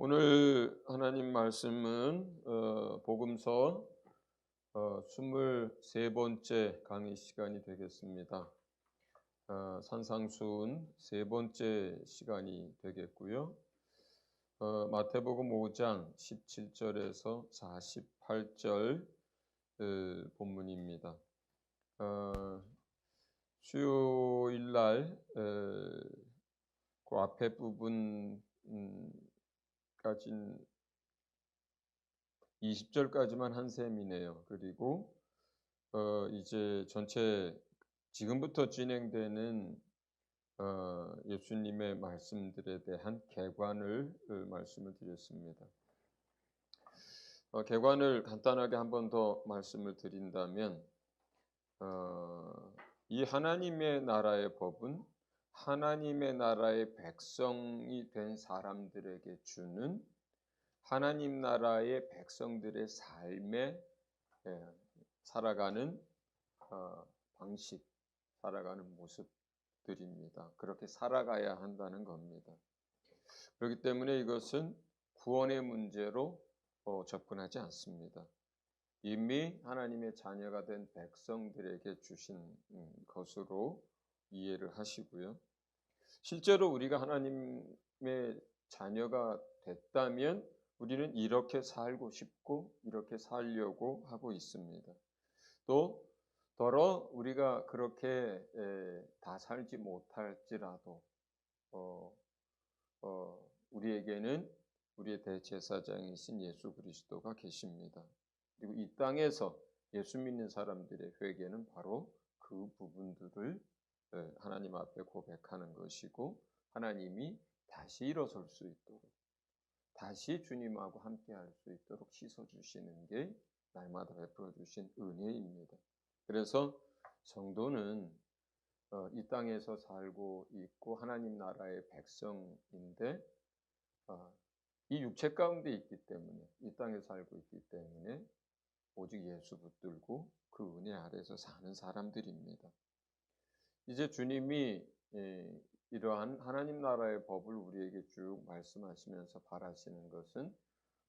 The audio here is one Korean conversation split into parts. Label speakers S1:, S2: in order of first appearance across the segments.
S1: 오늘 하나님 말씀은 복음서 23번째 강의 시간이 되겠습니다. 산상수훈 세 번째 시간이 되겠고요. 마태복음 5장 17절에서 48절 본문입니다. 수요일 날 그 앞에 부분 까진 20절까지만 한 셈이네요. 그리고 이제 전체 지금부터 진행되는 예수님의 말씀들에 대한 개관을 말씀을 드렸습니다. 개관을 간단하게 한 번 더 말씀을 드린다면 이 하나님의 나라의 법은 하나님의 나라의 백성이 된 사람들에게 주는 하나님 나라의 백성들의 삶에 살아가는 방식, 살아가는 모습들입니다. 그렇게 살아가야 한다는 겁니다. 그렇기 때문에 이것은 구원의 문제로 접근하지 않습니다. 이미 하나님의 자녀가 된 백성들에게 주신 것으로 이해를 하시고요. 실제로 우리가 하나님의 자녀가 됐다면 우리는 이렇게 살고 싶고 이렇게 살려고 하고 있습니다. 또 더러 우리가 그렇게 다 살지 못할지라도 우리에게는 우리의 대제사장이신 예수 그리스도가 계십니다. 그리고 이 땅에서 예수 믿는 사람들의 회개는 바로 그 부분들을 하나님 앞에 고백하는 것이고 하나님이 다시 일어설 수 있도록 다시 주님하고 함께할 수 있도록 씻어주시는 게 날마다 베풀어 주신 은혜입니다. 그래서 성도는 이 땅에서 살고 있고 하나님 나라의 백성인데 이 육체 가운데 있기 때문에 이 땅에 살고 있기 때문에 오직 예수 붙들고 그 은혜 아래서 사는 사람들입니다. 이제 주님이 이러한 하나님 나라의 법을 우리에게 쭉 말씀하시면서 바라시는 것은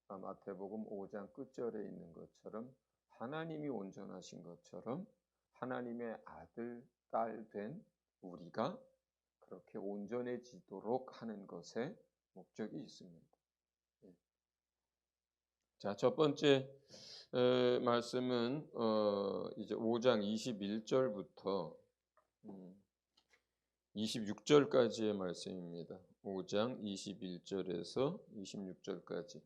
S1: 마태복음 5장 끝절에 있는 것처럼 하나님이 온전하신 것처럼 하나님의 아들, 딸 된 우리가 그렇게 온전해지도록 하는 것에 목적이 있습니다. 자, 첫 번째 말씀은 이제 5장 21절부터 26절까지의 말씀입니다. 5장 21절에서 26절까지.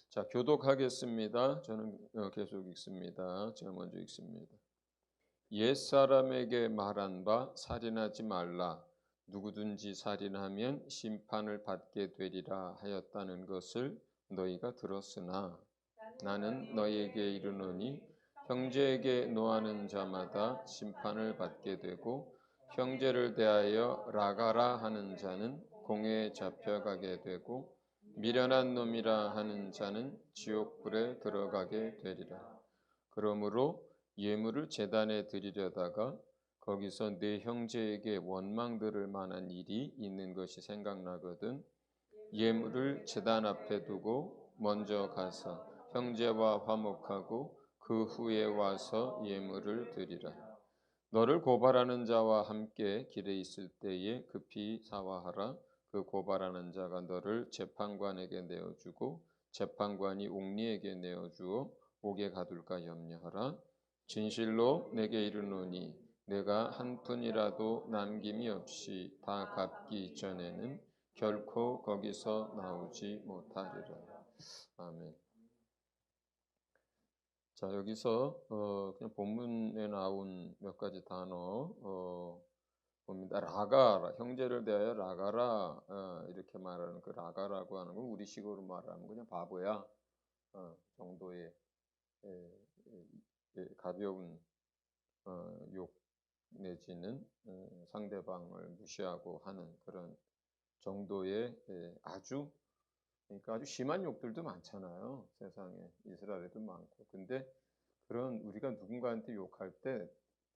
S1: 자, 교독하겠습니다. 저는 계속 읽습니다. 제가 먼저 읽습니다. 옛사람에게 말한 바 살인하지 말라. 누구든지 살인하면 심판을 받게 되리라 하였다는 것을 너희가 들었으나 나는 너희에게 이르노니 형제에게 노하는 자마다 심판을 받게 되고 형제를 대하여 라가라 하는 자는 공회에 잡혀가게 되고 미련한 놈이라 하는 자는 지옥불에 들어가게 되리라. 그러므로 예물을 제단에 드리려다가 거기서 내 형제에게 원망 들을 만한 일이 있는 것이 생각나거든 예물을 제단 앞에 두고 먼저 가서 형제와 화목하고 그 후에 와서 예물을 드리라. 너를 고발하는 자와 함께 길에 있을 때에 급히 사화하라. 그 고발하는 자가 너를 재판관에게 내어주고 재판관이 옥리에게 내어주어 옥에 가둘까 염려하라. 진실로 내게 이르노니 내가 한 푼이라도 남김이 없이 다 갚기 전에는 결코 거기서 나오지 못하리라. 아멘. 자, 여기서 그냥 본문에 나온 몇 가지 단어 봅니다. 라가라, 형제를 대하여 라가라 이렇게 말하는 그 라가라고 하는 건 우리식으로 말하면 그냥 바보야 정도의 가벼운 욕 내지는 상대방을 무시하고 하는 그런 정도의 아주 그러니까 아주 심한 욕들도 많잖아요. 세상에 이스라엘에도 많고. 근데 그런 우리가 누군가한테 욕할 때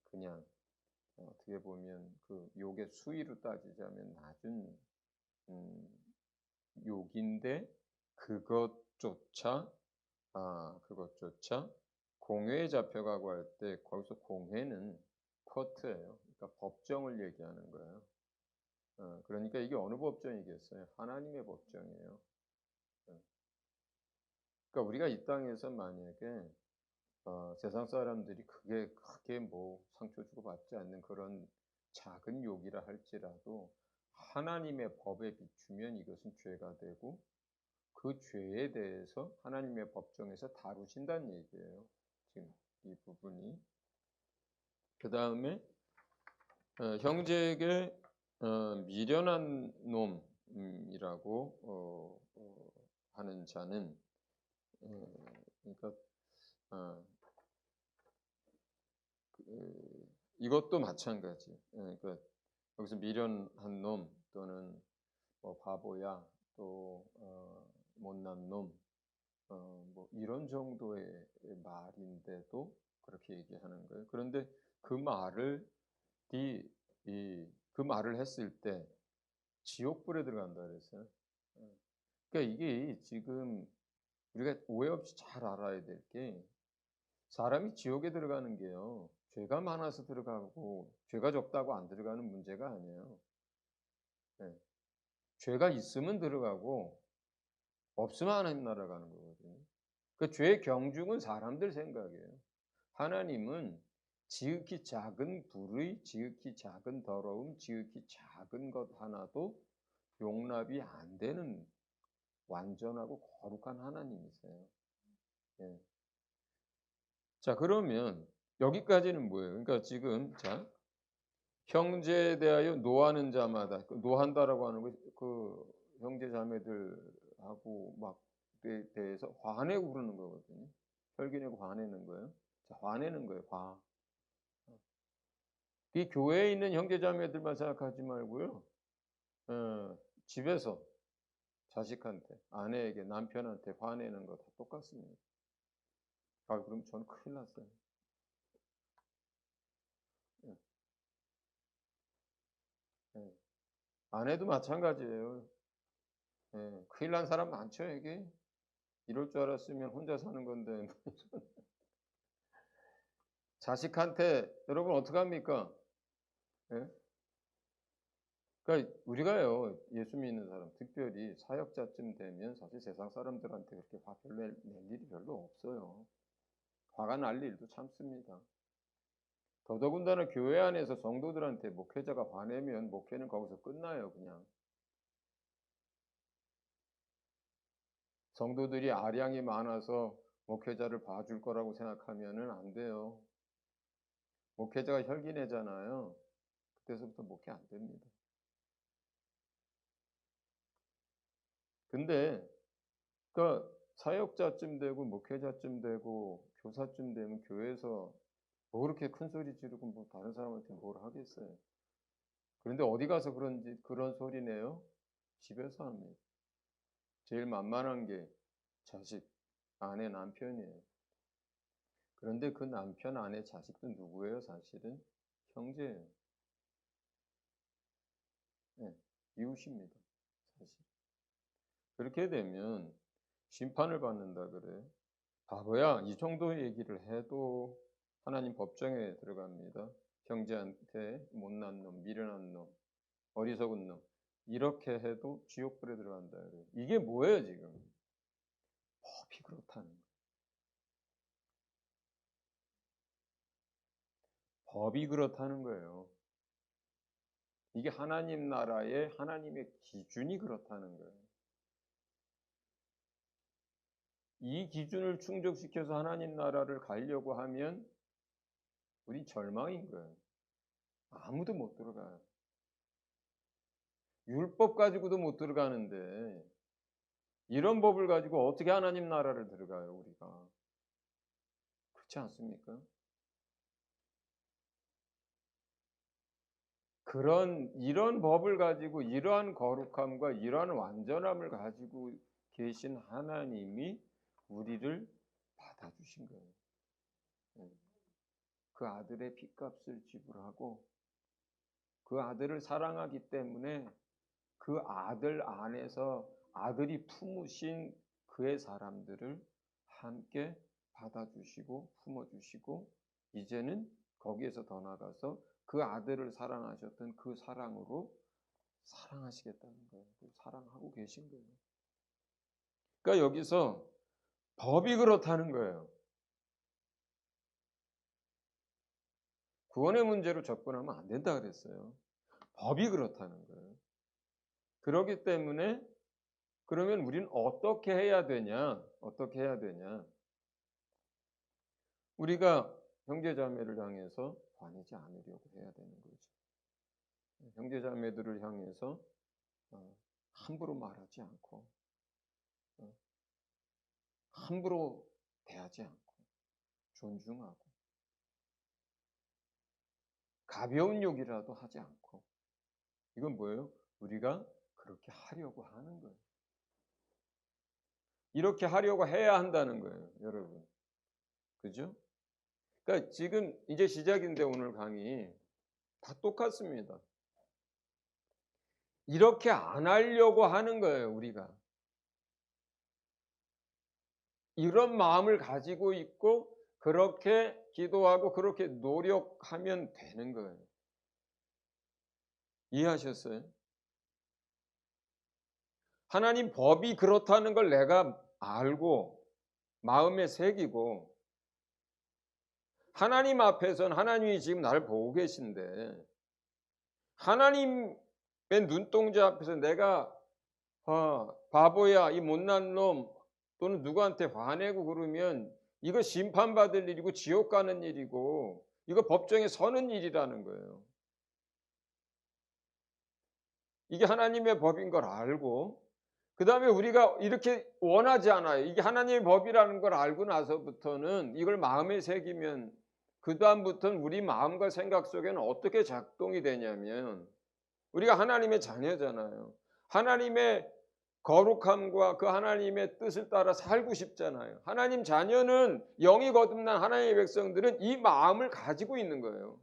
S1: 그냥 어떻게 보면 그 욕의 수위로 따지자면 낮은 욕인데 그것조차 공회에 잡혀가고 할 때 거기서 공회는 커트예요. 그러니까 법정을 얘기하는 거예요. 그러니까 이게 어느 법정이겠어요? 하나님의 법정이에요. 예. 그러니까 우리가 이 땅에서 만약에 세상 사람들이 크게 뭐 상처 주고 받지 않는 그런 작은 욕이라 할지라도 하나님의 법에 비추면 이것은 죄가 되고 그 죄에 대해서 하나님의 법정에서 다루신다는 얘기예요. 지금 이 부분이. 그다음에 형제에게 미련한 놈이라고 하는 자는 그러니까 어, 이것도 마찬가지. 그러니까 여기서 미련한 놈 또는 뭐 바보야 또 못난 놈 뭐 이런 정도의 말인데도 그렇게 얘기하는 거예요. 그런데 그 말을 그 말을 했을 때 지옥불에 들어간다 그랬어요. 예. 그러니까 이게 지금 우리가 오해 없이 잘 알아야 될 게 사람이 지옥에 들어가는 게요. 죄가 많아서 들어가고 죄가 적다고 안 들어가는 문제가 아니에요. 예. 죄가 있으면 들어가고 없으면 하나님 나라 가는 거거든요. 그 죄의 경중은 사람들 생각이에요. 하나님은 지극히 작은 불의, 지극히 작은 더러움, 지극히 작은 것 하나도 용납이 안 되는 완전하고 거룩한 하나님이세요. 예. 자, 그러면 여기까지는 뭐예요? 그러니까 지금 자, 형제에 대하여 노하는 자마다 노한다라고 하는 거 형제 자매들하고 막 대해서 화내고 그러는 거거든요. 혈기내고 화내는 거예요. 자, 화내는 거예요. 이 교회에 있는 형제 자매들만 생각하지 말고요. 집에서 자식한테, 아내에게, 남편한테 화내는 거 다 똑같습니다. 그럼 저는 큰일 났어요. 예, 예. 아내도 마찬가지예요. 예, 큰일 난 사람 많죠, 이게? 이럴 줄 알았으면 혼자 사는 건데. 자식한테, 여러분, 어떡합니까? 예? 그러니까 우리가요, 예수 믿는 사람, 특별히 사역자쯤 되면 사실 세상 사람들한테 그렇게 화 별로 낼 일이 별로 없어요. 화가 날 일도 참습니다. 더더군다나 교회 안에서 성도들한테 목회자가 화내면 목회는 거기서 끝나요, 그냥. 성도들이 아량이 많아서 목회자를 봐줄 거라고 생각하면은 안 돼요. 목회자가 혈기내잖아요. 그때서부터 목회 안 됩니다. 근데 그러니까 사역자쯤 되고 목회자쯤 되고 교사쯤 되면 교회에서 뭐 그렇게 큰 소리 지르고 뭐 다른 사람한테 뭘 하겠어요. 그런데 어디 가서 그런 소리 내요? 집에서 합니다. 제일 만만한 게 자식, 아내, 남편이에요. 그런데 그 남편, 아내, 자식도 누구예요? 사실은 형제예요. 네, 이웃입니다. 사실. 그렇게 되면 심판을 받는다 그래요. 바보야, 이 정도 얘기를 해도 하나님 법정에 들어갑니다. 형제한테 못난 놈, 미련한 놈, 어리석은 놈 이렇게 해도 지옥불에 들어간다 그래요. 이게 뭐예요 지금? 법이 그렇다는 거예요. 법이 그렇다는 거예요. 이게 하나님 나라의 하나님의 기준이 그렇다는 거예요. 이 기준을 충족시켜서 하나님 나라를 가려고 하면 우리 절망인 거예요. 아무도 못 들어가요. 율법 가지고도 못 들어가는데 이런 법을 가지고 어떻게 하나님 나라를 들어가요, 우리가? 그렇지 않습니까? 이런 법을 가지고 이러한 거룩함과 이러한 완전함을 가지고 계신 하나님이 우리를 받아주신 거예요. 예. 그 아들의 핏값을 지불하고 그 아들을 사랑하기 때문에 그 아들 안에서 아들이 품으신 그의 사람들을 함께 받아주시고 품어주시고 이제는 거기에서 더 나아가서 그 아들을 사랑하셨던 그 사랑으로 사랑하시겠다는 거예요. 사랑하고 계신 거예요. 그러니까 여기서 법이 그렇다는 거예요. 구원의 문제로 접근하면 안 된다 그랬어요. 법이 그렇다는 거예요. 그렇기 때문에 그러면 우리는 어떻게 해야 되냐? 어떻게 해야 되냐? 우리가 형제자매를 향해서 화내지 않으려고 해야 되는 거죠. 형제자매들을 향해서 함부로 말하지 않고 함부로 대하지 않고 존중하고 가벼운 욕이라도 하지 않고 이건 뭐예요? 우리가 그렇게 하려고 하는 거예요. 이렇게 하려고 해야 한다는 거예요, 여러분. 그죠? 그러니까 지금 이제 시작인데 오늘 강의 다 똑같습니다. 이렇게 안 하려고 하는 거예요, 우리가. 이런 마음을 가지고 있고 그렇게 기도하고 그렇게 노력하면 되는 거예요. 이해하셨어요? 하나님 법이 그렇다는 걸 내가 알고 마음에 새기고 하나님 앞에서는 하나님이 지금 나를 보고 계신데 하나님의 눈동자 앞에서 내가 바보야 이 못난 놈 또는 누구한테 화내고 그러면 이거 심판받을 일이고 지옥 가는 일이고 이거 법정에 서는 일이라는 거예요. 이게 하나님의 법인 걸 알고 그 다음에 우리가 이렇게 원하지 않아요. 이게 하나님의 법이라는 걸 알고 나서부터는 이걸 마음에 새기면 그 다음부터는 우리 마음과 생각 속에는 어떻게 작동이 되냐면 우리가 하나님의 자녀잖아요. 하나님의 거룩함과 그 하나님의 뜻을 따라 살고 싶잖아요. 하나님 자녀는 영이 거듭난 하나님의 백성들은 이 마음을 가지고 있는 거예요.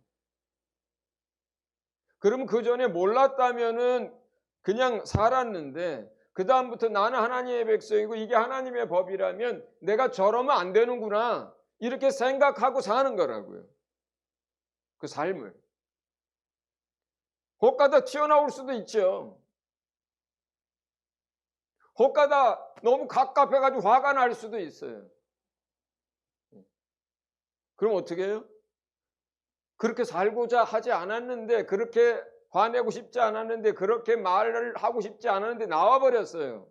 S1: 그러면 그 전에 몰랐다면은 그냥 살았는데 그 다음부터 나는 하나님의 백성이고 이게 하나님의 법이라면 내가 저러면 안 되는구나 이렇게 생각하고 사는 거라고요. 그 삶을. 혹가다 튀어나올 수도 있죠. 혹가다 너무 갑갑해가지고 화가 날 수도 있어요. 그럼 어떻게 해요? 그렇게 살고자 하지 않았는데 그렇게 화내고 싶지 않았는데 그렇게 말을 하고 싶지 않았는데 나와버렸어요.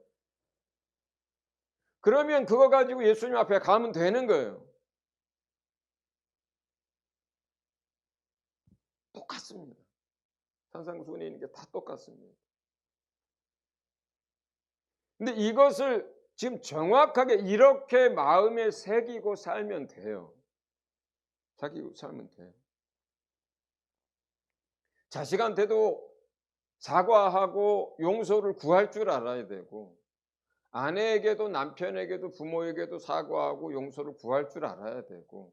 S1: 그러면 그거 가지고 예수님 앞에 가면 되는 거예요. 똑같습니다. 산상수훈에 있는 게 다 똑같습니다. 근데 이것을 지금 정확하게 이렇게 마음에 새기고 살면 돼요. 새기고 살면 돼요. 자식한테도 사과하고 용서를 구할 줄 알아야 되고 아내에게도 남편에게도 부모에게도 사과하고 용서를 구할 줄 알아야 되고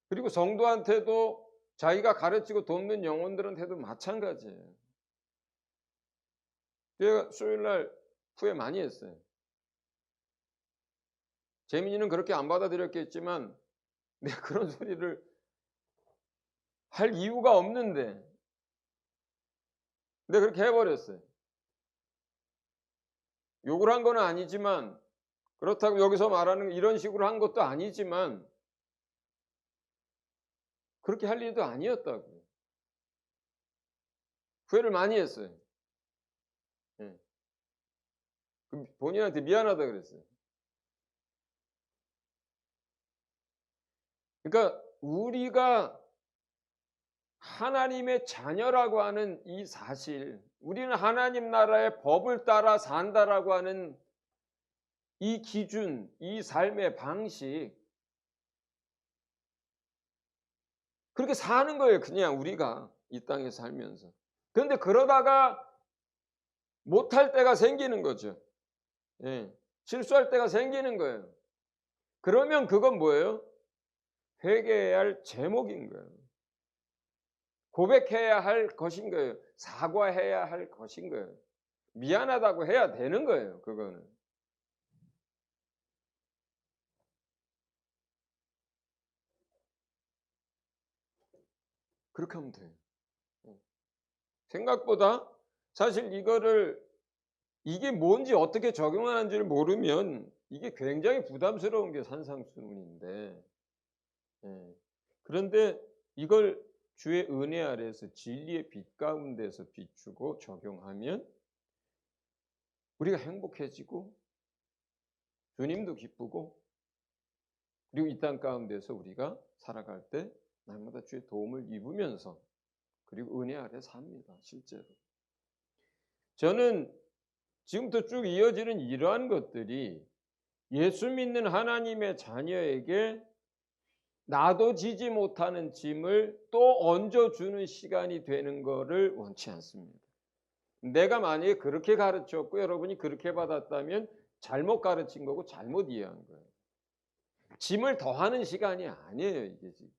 S1: 그리고 성도한테도 자기가 가르치고 돕는 영혼들한테도 마찬가지예요. 제가 수요일날 후회 많이 했어요. 재민이는 그렇게 안 받아들였겠지만 내가 그런 소리를 할 이유가 없는데 내가 그렇게 해버렸어요. 욕을 한 건 아니지만 그렇다고 여기서 말하는 이런 식으로 한 것도 아니지만 그렇게 할 일도 아니었다고요. 후회를 많이 했어요. 네. 본인한테 미안하다 그랬어요. 그러니까 우리가 하나님의 자녀라고 하는 이 사실, 우리는 하나님 나라의 법을 따라 산다라고 하는 이 기준, 이 삶의 방식, 그렇게 사는 거예요. 그냥 우리가 이 땅에 살면서. 그런데 그러다가 못할 때가 생기는 거죠. 예, 실수할 때가 생기는 거예요. 그러면 그건 뭐예요? 회개해야 할 제목인 거예요. 고백해야 할 것인 거예요. 사과해야 할 것인 거예요. 미안하다고 해야 되는 거예요, 그거는. 그렇게 하면 돼요. 생각보다 사실 이게 뭔지 어떻게 적용하는지를 모르면 이게 굉장히 부담스러운 게 산상수훈인데, 예. 그런데 이걸 주의 은혜 아래에서 진리의 빛 가운데서 비추고 적용하면 우리가 행복해지고 주님도 기쁘고, 그리고 이 땅 가운데서 우리가 살아갈 때 날마다 주의 도움을 입으면서 그리고 은혜 아래 삽니다. 실제로. 저는 지금부터 쭉 이어지는 이러한 것들이 예수 믿는 하나님의 자녀에게 나도 지지 못하는 짐을 또 얹어주는 시간이 되는 것을 원치 않습니다. 내가 만약에 그렇게 가르쳤고 여러분이 그렇게 받았다면 잘못 가르친 거고 잘못 이해한 거예요. 짐을 더하는 시간이 아니에요, 이게 지금.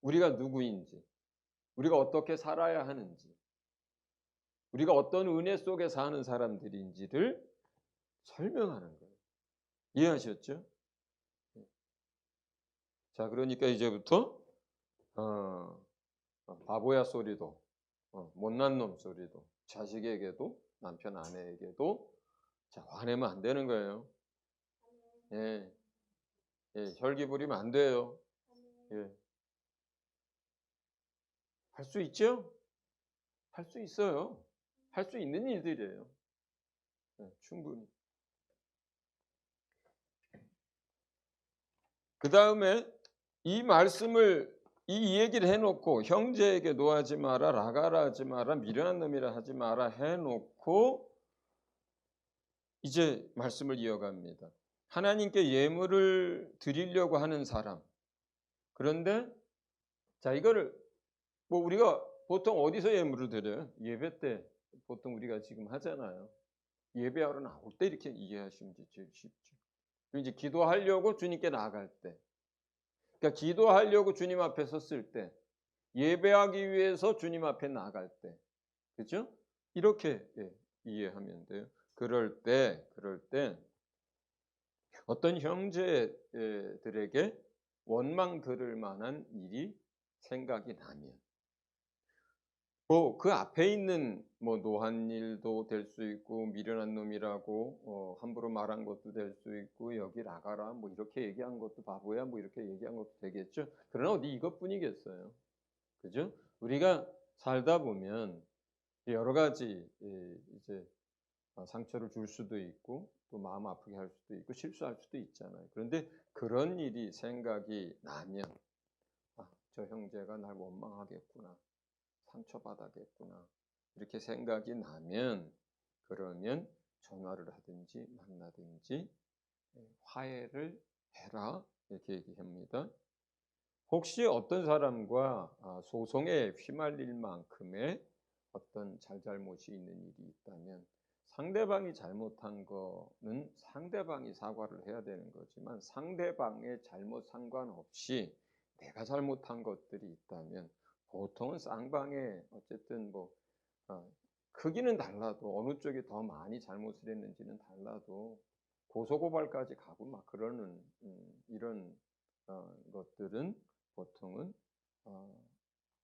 S1: 우리가 누구인지, 우리가 어떻게 살아야 하는지, 우리가 어떤 은혜 속에 사는 사람들인지를 설명하는 거예요. 이해하셨죠? 자, 그러니까 이제부터 바보야 소리도, 못난 놈 소리도, 자식에게도, 남편 아내에게도 자, 화내면 안 되는 거예요. 예, 예, 혈기 부리면 안 돼요. 예, 할 수 있죠? 할 수 있어요. 할 수 있는 일들이에요. 예, 충분히. 그 다음에 이 말씀을 이 얘기를 해놓고 형제에게 노하지 마라, 라가라 하지 마라, 미련한 놈이라 하지 마라 해놓고 이제 말씀을 이어갑니다. 하나님께 예물을 드리려고 하는 사람. 그런데 자, 이거를 뭐 우리가 보통 어디서 예물을 드려요? 예배 때 보통 우리가 지금 하잖아요. 예배하러 나올 때 이렇게 이해하시면 제일 쉽죠. 그리고 이제 기도하려고 주님께 나아갈 때. 그러니까 기도하려고 주님 앞에 섰을 때, 예배하기 위해서 주님 앞에 나아갈 때, 그렇죠? 이렇게 이해하면 돼요. 그럴 때 어떤 형제들에게 원망 들을 만한 일이 생각이 나면, 그 앞에 있는 뭐 노한 일도 될 수 있고 미련한 놈이라고 함부로 말한 것도 될 수 있고 여기 나가라 뭐 이렇게 얘기한 것도 바보야 뭐 이렇게 얘기한 것도 되겠죠. 그러나 어디 이것뿐이겠어요. 그죠? 우리가 살다 보면 여러 가지 이제 상처를 줄 수도 있고 또 마음 아프게 할 수도 있고 실수할 수도 있잖아요. 그런데 그런 일이 생각이 나면 저 형제가 날 원망하겠구나. 상처받아겠구나. 이렇게 생각이 나면 그러면 전화를 하든지 만나든지 화해를 해라. 이렇게 얘기합니다. 혹시 어떤 사람과 소송에 휘말릴 만큼의 어떤 잘잘못이 있는 일이 있다면 상대방이 잘못한 거는 상대방이 사과를 해야 되는 거지만 상대방의 잘못 상관없이 내가 잘못한 것들이 있다면 보통은 쌍방에 어쨌든 뭐 크기는 달라도 어느 쪽이 더 많이 잘못을 했는지는 달라도 고소고발까지 가고 막 그러는 이런 것들은 보통은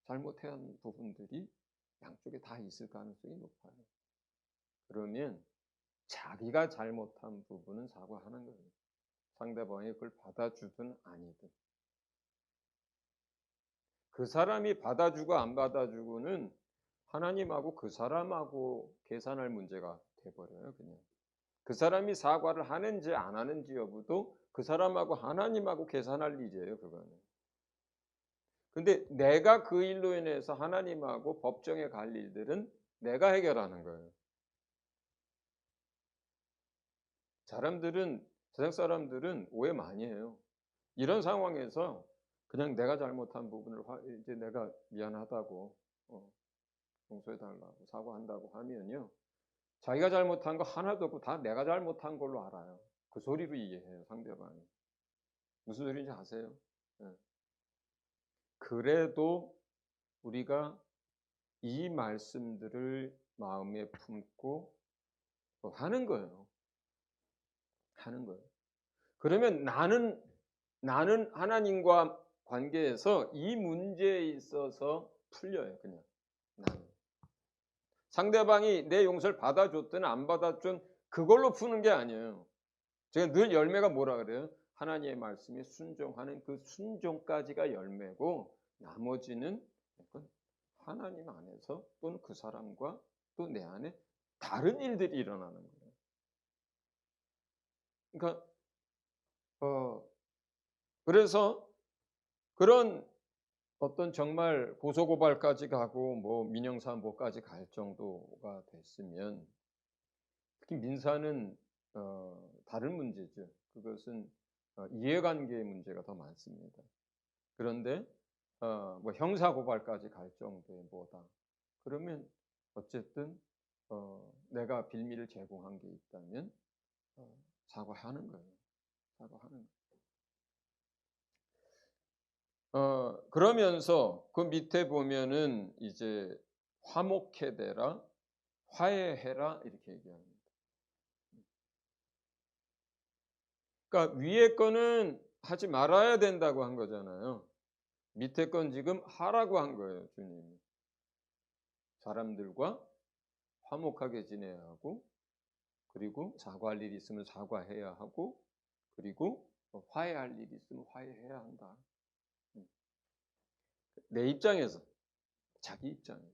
S1: 잘못한 부분들이 양쪽에 다 있을 가능성이 높아요. 그러면 자기가 잘못한 부분은 사과하는 거예요. 상대방이 그걸 받아주든 아니든. 그 사람이 받아주고 안 받아주고는 하나님하고 그 사람하고 계산할 문제가 돼버려요. 그냥 그 사람이 사과를 하는지 안 하는지 여부도 그 사람하고 하나님하고 계산할 일이에요. 그거는. 근데 내가 그 일로 인해서 하나님하고 법정에 갈 일들은 내가 해결하는 거예요. 세상 사람들은 오해 많이 해요. 이런 상황에서 그냥 내가 잘못한 부분을 이제 내가 미안하다고 용서해달라고 사과한다고 하면요. 자기가 잘못한 거 하나도 없고 다 내가 잘못한 걸로 알아요. 그 소리로 이해해요. 상대방이. 무슨 소리인지 아세요? 네. 그래도 우리가 이 말씀들을 마음에 품고 하는 거예요. 하는 거예요. 그러면 나는 하나님과 관계에서 이 문제에 있어서 풀려요. 그냥 나는. 상대방이 내 용서를 받아줬든 안 받아줬든 그걸로 푸는 게 아니에요. 제가 늘 열매가 뭐라 그래요? 하나님의 말씀에 순종하는 그 순종까지가 열매고 나머지는 하나님 안에서 또는 그 사람과 또 내 안에 다른 일들이 일어나는 거예요. 그러니까 그래서 그런 어떤 정말 고소고발까지 가고 뭐 민형사무소까지 갈 정도가 됐으면 특히 민사는 다른 문제죠. 그것은 이해관계의 문제가 더 많습니다. 그런데 뭐 형사고발까지 갈 정도의 뭐다. 그러면 어쨌든 내가 빌미를 제공한 게 있다면 사과하는 거예요. 사과하는 거예요. 그러면서 그 밑에 보면은 이제 화목해되라, 화해해라 이렇게 얘기합니다. 그러니까 위에 거는 하지 말아야 된다고 한 거잖아요. 밑에 건 지금 하라고 한 거예요, 주님이. 사람들과 화목하게 지내야 하고, 그리고 사과할 일이 있으면 사과해야 하고, 그리고 화해할 일이 있으면 화해해야 한다. 내 입장에서, 자기 입장에서.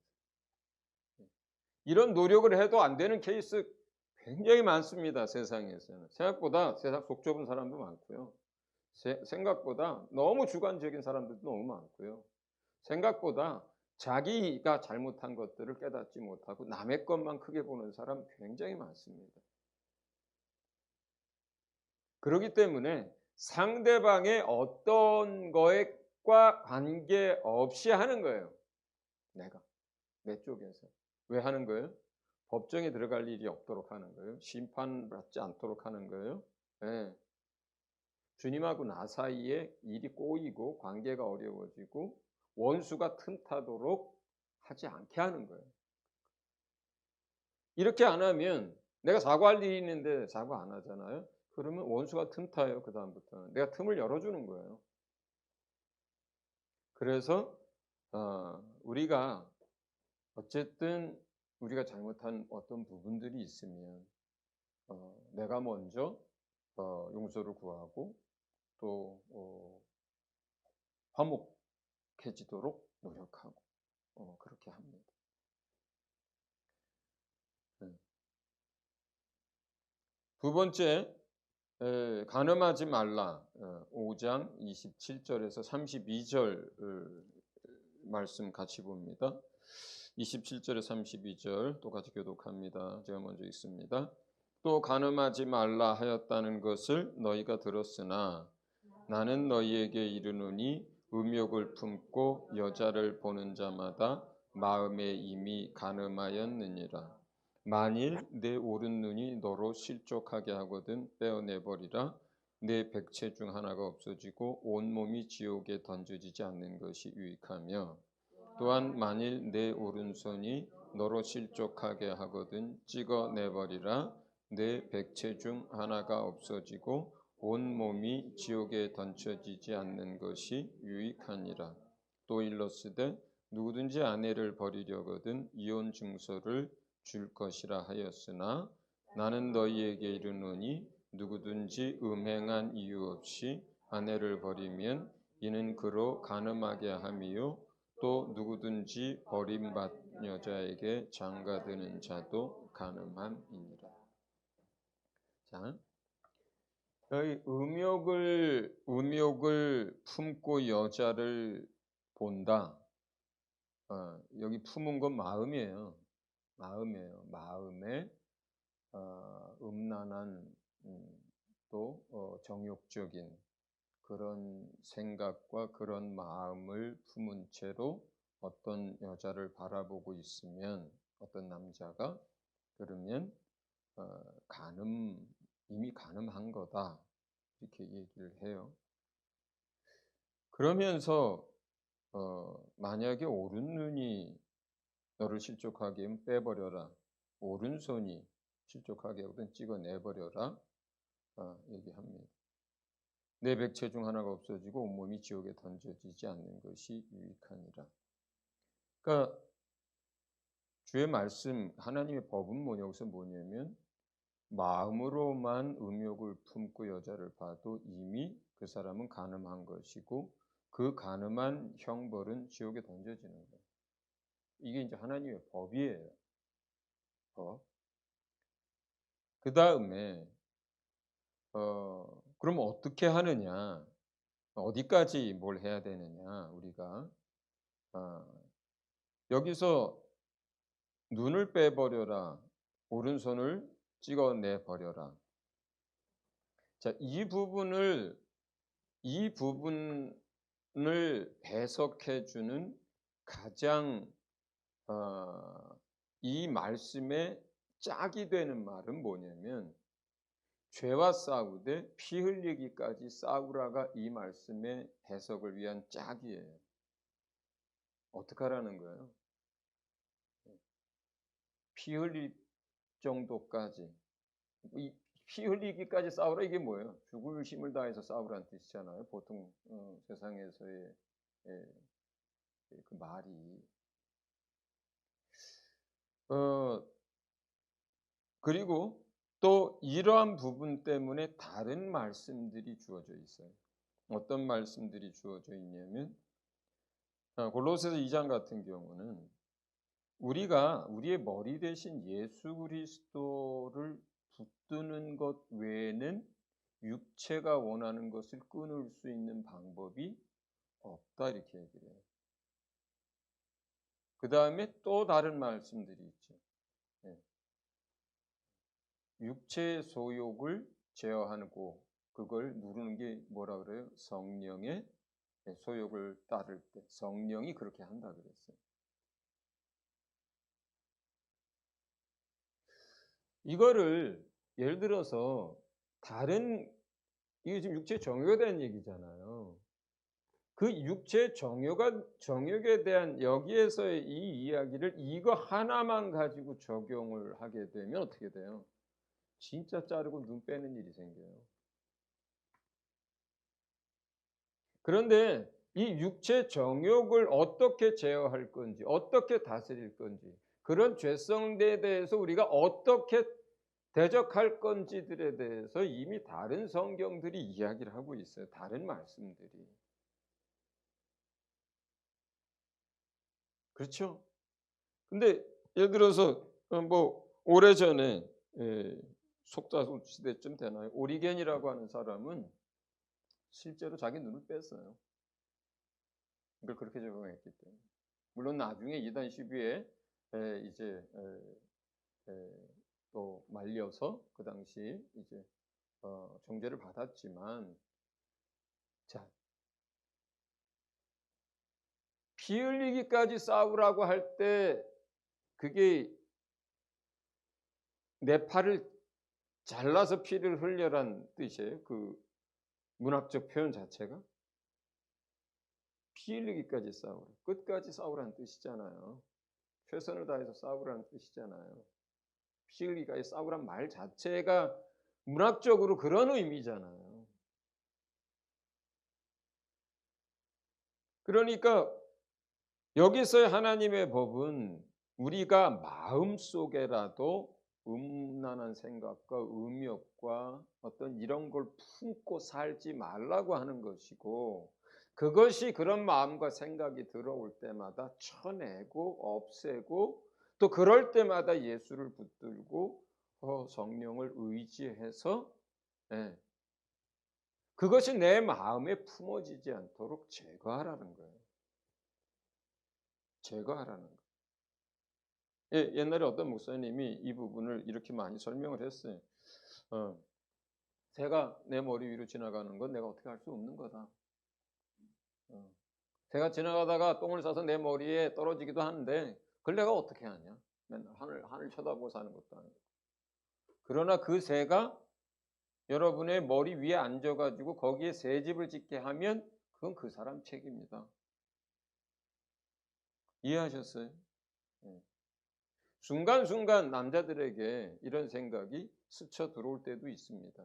S1: 이런 노력을 해도 안 되는 케이스 굉장히 많습니다. 세상에서는. 생각보다 세상 속 좁은 사람도 많고요. 생각보다 너무 주관적인 사람들도 너무 많고요. 생각보다 자기가 잘못한 것들을 깨닫지 못하고 남의 것만 크게 보는 사람 굉장히 많습니다. 그렇기 때문에 상대방의 어떤 것과 관계없이 하는 거예요. 내 쪽에서. 왜 하는 거예요? 법정에 들어갈 일이 없도록 하는 거예요. 심판받지 않도록 하는 거예요. 네. 주님하고 나 사이에 일이 꼬이고 관계가 어려워지고 원수가 틈타도록 하지 않게 하는 거예요. 이렇게 안 하면 내가 사과할 일이 있는데 사과 안 하잖아요. 그러면 원수가 틈타요. 그 다음부터는 내가 틈을 열어주는 거예요. 그래서 우리가 어쨌든 우리가 잘못한 어떤 부분들이 있으면 내가 먼저 용서를 구하고 또 화목해지도록 노력하고 그렇게 합니다. 두 번째, 간음하지 말라. 5장 27절에서 32절 말씀 같이 봅니다. 27절에 32절 똑같이 교독합니다. 제가 먼저 읽습니다. 또 간음하지 말라 하였다는 것을 너희가 들었으나 나는 너희에게 이르노니 음욕을 품고 여자를 보는 자마다 마음에 이미 간음하였느니라. 만일 내 오른 눈이 너로 실족하게 하거든 떼어내버리라. 내 백체 중 하나가 없어지고 온몸이 지옥에 던져지지 않는 것이 유익하며 또한 만일 내 오른손이 너로 실족하게 하거든 찍어내버리라. 내 백체 중 하나가 없어지고 온몸이 지옥에 던져지지 않는 것이 유익하니라. 또 일렀으되 누구든지 아내를 버리려거든 이혼 증서를 줄 것이라 하였으나 나는 너희에게 이르노니 누구든지 음행한 이유 없이 아내를 버리면 이는 그로 간음하게 함이요 또 누구든지 버림받은 여자에게 장가드는 자도 간음함이니라. 자, 여기 음욕을 품고 여자를 본다. 여기 품은 건 마음이에요. 마음에 음란한 또 정욕적인 그런 생각과 그런 마음을 품은 채로 어떤 여자를 바라보고 있으면 어떤 남자가 그러면 이미 간음한 거다 이렇게 얘기를 해요. 그러면서 만약에 오른 눈이 너를 실족하게 빼버려라. 오른손이 실족하게 하거든 찍어내버려라. 얘기합니다. 내 백체 중 하나가 없어지고 온몸이 지옥에 던져지지 않는 것이 유익하니라. 그러니까 주의 말씀, 하나님의 법은 여기서 뭐냐면 마음으로만 음욕을 품고 여자를 봐도 이미 그 사람은 간음한 것이고 그 간음한 형벌은 지옥에 던져지는 거예요. 이게 이제 하나님의 법이에요. 법. 그 다음에 그럼 어떻게 하느냐? 어디까지 뭘 해야 되느냐? 우리가 여기서 눈을 빼버려라, 오른손을 찍어내 버려라. 자, 이 부분을 해석해 주는 가장 이 말씀의 짝이 되는 말은 뭐냐면 죄와 싸우되 피 흘리기까지 싸우라가 이 말씀의 해석을 위한 짝이에요. 어떻게 하라는 거예요? 피 흘릴 정도까지. 피 흘리기까지 싸우라 이게 뭐예요? 죽을 힘을 다해서 싸우라는 뜻이잖아요. 보통 세상에서의 그 말이. 그리고 또 이러한 부분 때문에 다른 말씀들이 주어져 있어요. 어떤 말씀들이 주어져 있냐면 골로새서 2장 같은 경우는 우리가 우리의 머리 대신 예수 그리스도를 붙드는 것 외에는 육체가 원하는 것을 끊을 수 있는 방법이 없다 이렇게 얘기를 해요. 그 다음에 또 다른 말씀들이 있죠. 육체의 소욕을 제어하고 그걸 누르는 게 뭐라 그래요? 성령의 소욕을 따를 때 성령이 그렇게 한다 그랬어요. 이거를 예를 들어서 이게 지금 육체 정욕에 대한 얘기잖아요. 그 육체 정욕에 대한 여기에서의 이 이야기를 이거 하나만 가지고 적용을 하게 되면 어떻게 돼요? 진짜 자르고 눈 빼는 일이 생겨요. 그런데 이 육체 정욕을 어떻게 제어할 건지, 어떻게 다스릴 건지, 그런 죄성에 대해서 우리가 어떻게 대적할 건지들에 대해서 이미 다른 성경들이 이야기를 하고 있어요. 다른 말씀들이. 그렇죠? 근데 예를 들어서 오래전에 속다 시대쯤 되나요? 오리겐이라고 하는 사람은 실제로 자기 눈을 뺐어요. 이걸 그렇게 적용했기 때문에. 물론 나중에 이단 시비에 이제 또 말려서 그 당시 이제 정죄를 받았지만, 자, 피 흘리기까지 싸우라고 할 때 그게 내 팔을 잘라서 피를 흘려란 뜻이에요. 그 문학적 표현 자체가 피 흘리기까지 싸우라, 끝까지 싸우라는 뜻이잖아요. 최선을 다해서 싸우라는 뜻이잖아요. 피 흘리기까지 싸우란 말 자체가 문학적으로 그런 의미잖아요. 그러니까 여기서의 하나님의 법은 우리가 마음속에라도 음란한 생각과 음욕과 어떤 이런 걸 품고 살지 말라고 하는 것이고, 그것이 그런 마음과 생각이 들어올 때마다 쳐내고 없애고 또 그럴 때마다 예수를 붙들고 성령을 의지해서 그것이 내 마음에 품어지지 않도록 제거하라는 거예요. 제거하라는 거예요. 옛날에 어떤 목사님이 이 부분을 이렇게 많이 설명을 했어요. 새가 내 머리 위로 지나가는 건 내가 어떻게 할 수 없는 거다. 새가 지나가다가 똥을 싸서 내 머리에 떨어지기도 하는데 그걸 내가 어떻게 하냐. 맨날 하늘 쳐다보고 사는 것도 아니고. 그러나 그 새가 여러분의 머리 위에 앉아가지고 거기에 새집을 짓게 하면 그건 그 사람 책임이다. 이해하셨어요? 예. 순간순간 남자들에게 이런 생각이 스쳐 들어올 때도 있습니다.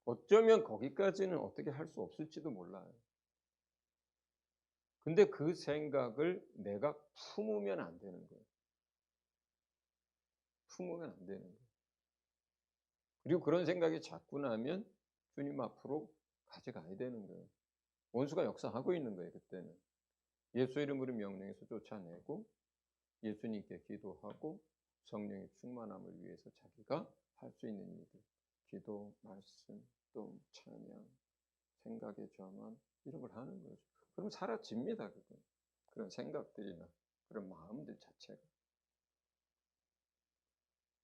S1: 어쩌면 거기까지는 어떻게 할 수 없을지도 몰라요. 근데 그 생각을 내가 품으면 안 되는 거예요. 품으면 안 되는 거예요. 그리고 그런 생각이 자꾸 나면 주님 앞으로 가져가야 되는 거예요. 원수가 역사하고 있는 거예요, 그때는. 예수 이름으로 명령해서 쫓아내고 예수님께 기도하고 성령의 충만함을 위해서 자기가 할 수 있는 일들, 기도, 말씀, 또 찬양, 생각의 전환 이런 걸 하는 거죠. 그럼 사라집니다. 그런 생각들이나 그런 마음들 자체가.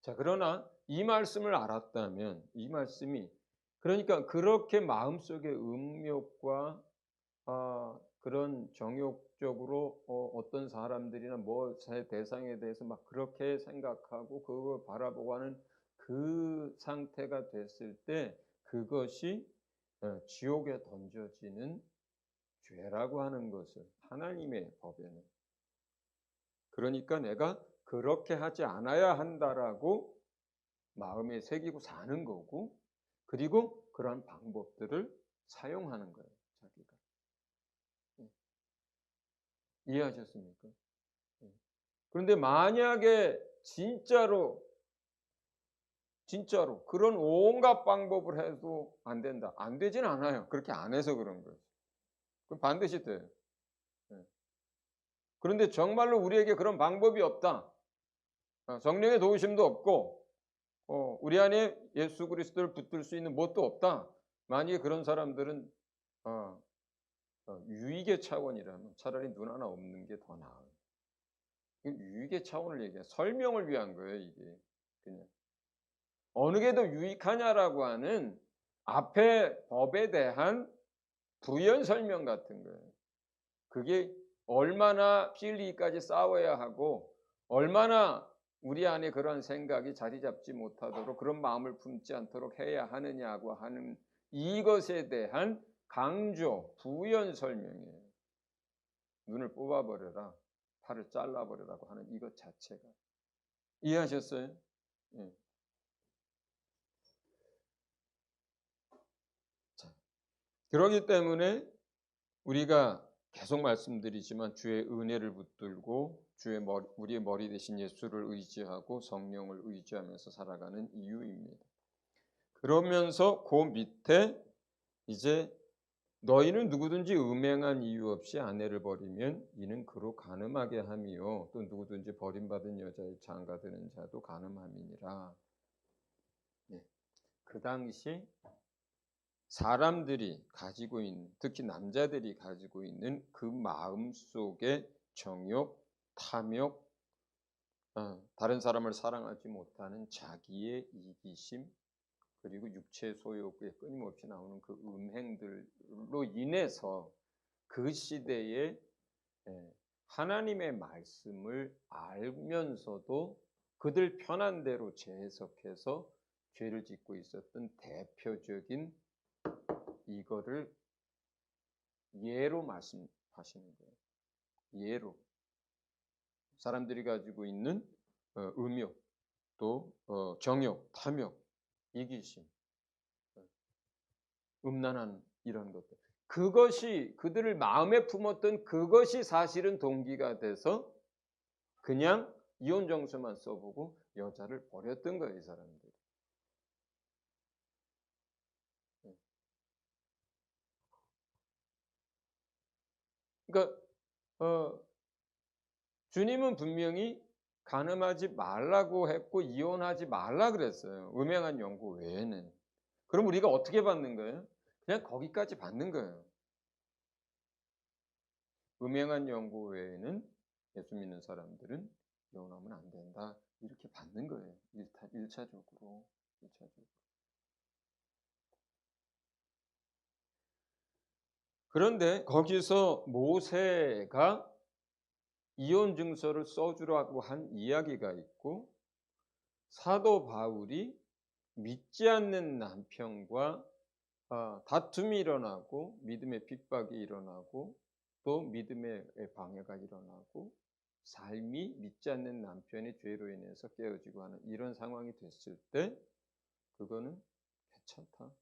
S1: 자, 그러나 이 말씀을 알았다면 이 말씀이 그러니까 그렇게 마음속의 음욕과 그런 정욕적으로 어떤 사람들이나 뭐 대상에 대해서 막 그렇게 생각하고 그걸 바라보고 하는 그 상태가 됐을 때 그것이 지옥에 던져지는 죄라고 하는 것을 하나님의 법에는 그러니까 내가 그렇게 하지 않아야 한다라고 마음에 새기고 사는 거고 그리고 그러한 방법들을 사용하는 거예요. 자기가. 이해하셨습니까? 그런데 만약에 진짜로 그런 온갖 방법을 해도 안 된다. 안 되진 않아요. 그렇게 안 해서 그런 거예요. 그럼 반드시 돼요. 그런데 정말로 우리에게 그런 방법이 없다. 성령의 도우심도 없고 우리 안에 예수 그리스도를 붙들 수 있는 뭣도 없다. 만약에 그런 사람들은 유익의 차원이라면 차라리 눈 하나 없는 게 더 나아요. 유익의 차원을 얘기해요. 설명을 위한 거예요, 이게. 그냥. 어느 게 더 유익하냐라고 하는 앞에 법에 대한 부연 설명 같은 거예요. 그게 얼마나 필리까지 싸워야 하고 얼마나 우리 안에 그런 생각이 자리 잡지 못하도록 그런 마음을 품지 않도록 해야 하느냐고 하는 이것에 대한 강조, 부연 설명이에요. 눈을 뽑아버려라, 팔을 잘라버려라고 하는 이것 자체가. 이해하셨어요? 예. 자, 그러기 때문에 우리가 계속 말씀드리지만 주의 은혜를 붙들고 우리의 머리 대신 예수를 의지하고 성령을 의지하면서 살아가는 이유입니다. 그러면서 그 밑에 이제 너희는 누구든지 음행한 이유 없이 아내를 버리면 이는 그로 간음하게 함이요 또 누구든지 버림받은 여자의 장가드는 자도 간음함이니라. 네. 그 당시 사람들이 가지고 있는 특히 남자들이 가지고 있는 그 마음 속의 정욕, 탐욕, 다른 사람을 사랑하지 못하는 자기의 이기심 그리고 육체 소욕에 끊임없이 나오는 그 음행들로 인해서 그 시대에 하나님의 말씀을 알면서도 그들 편한 대로 재해석해서 죄를 짓고 있었던 대표적인 이거를 예로 말씀하시는 거예요. 예로 사람들이 가지고 있는 음욕, 또 정욕, 탐욕, 이기심, 음란한 이런 것들. 그것이 그들을 마음에 품었던 그것이 사실은 동기가 돼서 그냥 이혼 정서만 써보고 여자를 버렸던 거예요, 이 사람들. 그러니까 주님은 분명히 간음하지 말라고 했고 이혼하지 말라 그랬어요. 음행한 연고 외에는. 그럼 우리가 어떻게 받는 거예요? 그냥 거기까지 받는 거예요. 음행한 연고 외에는 예수 믿는 사람들은 이혼하면 안 된다. 이렇게 받는 거예요. 1차적으로. 그런데 거기서 모세가 이혼 증서를 써주라고 한 이야기가 있고 사도 바울이 믿지 않는 남편과 다툼이 일어나고 믿음의 핍박이 일어나고 또 믿음의 방해가 일어나고 삶이 믿지 않는 남편의 죄로 인해서 깨어지고 하는 이런 상황이 됐을 때 그거는 괜찮다.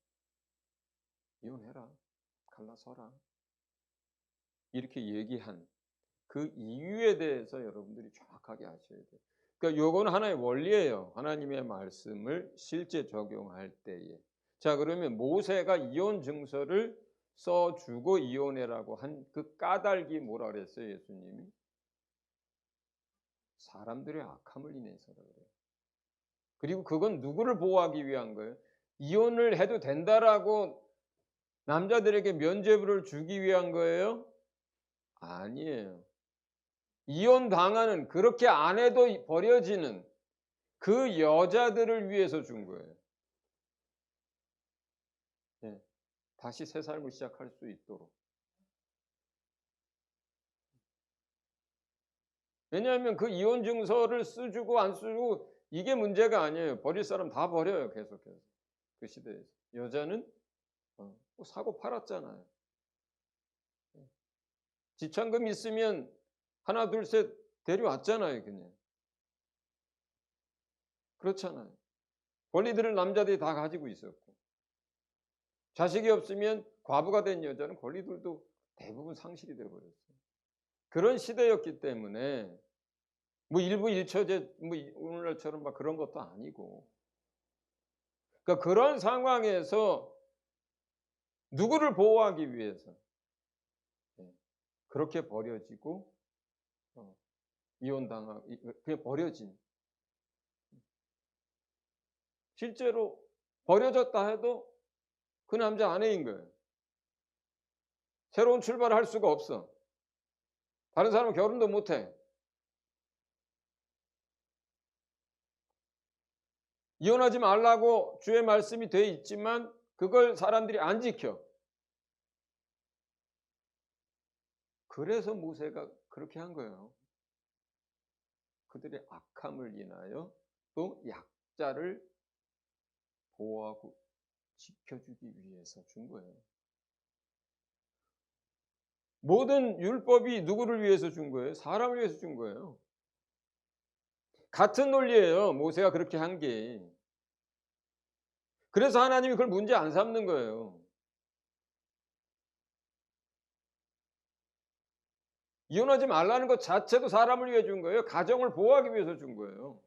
S1: 이혼해라. 갈라서라. 이렇게 얘기한 그 이유에 대해서 여러분들이 정확하게 아셔야 돼요. 그러니까 요건 하나의 원리예요. 하나님의 말씀을 실제 적용할 때에. 자, 그러면 모세가 이혼 증서를 써주고 이혼해라고 한 그 까닭이 뭐라 그랬어요, 예수님이? 사람들의 악함을 인해서라 그래요. 그리고 그건 누구를 보호하기 위한 거예요? 이혼을 해도 된다라고 남자들에게 면죄부를 주기 위한 거예요? 아니에요. 이혼 당하는, 그렇게 안 해도 버려지는 그 여자들을 위해서 준 거예요. 네. 다시 새 삶을 시작할 수 있도록. 왜냐하면 그 이혼 증서를 쓰주고 안 쓰고 이게 문제가 아니에요. 버릴 사람 다 버려요, 계속해서. 그 시대에서. 여자는 뭐 사고 팔았잖아요. 지참금 있으면 하나, 둘, 셋 데려왔잖아요, 그냥. 그렇잖아요. 권리들을 남자들이 다 가지고 있었고. 자식이 없으면 과부가 된 여자는 권리들도 대부분 상실이 되어버렸어요. 그런 시대였기 때문에 뭐 일부 일처제 뭐 오늘날처럼 막 그런 것도 아니고. 그러니까 그런 상황에서 누구를 보호하기 위해서 그렇게 버려지고 이혼당하고 그냥 버려진. 실제로 버려졌다 해도 그 남자 아내인 거예요. 새로운 출발을 할 수가 없어. 다른 사람은 결혼도 못해. 이혼하지 말라고 주의 말씀이 돼 있지만 그걸 사람들이 안 지켜. 그래서 모세가 그렇게 한 거예요. 그들의 악함을 인하여 또 약자를 보호하고 지켜주기 위해서 준 거예요. 모든 율법이 누구를 위해서 준 거예요? 사람을 위해서 준 거예요. 같은 논리예요. 모세가 그렇게 한 게. 그래서 하나님이 그걸 문제 안 삼는 거예요. 이혼하지 말라는 것 자체도 사람을 위해 준 거예요. 가정을 보호하기 위해서 준 거예요.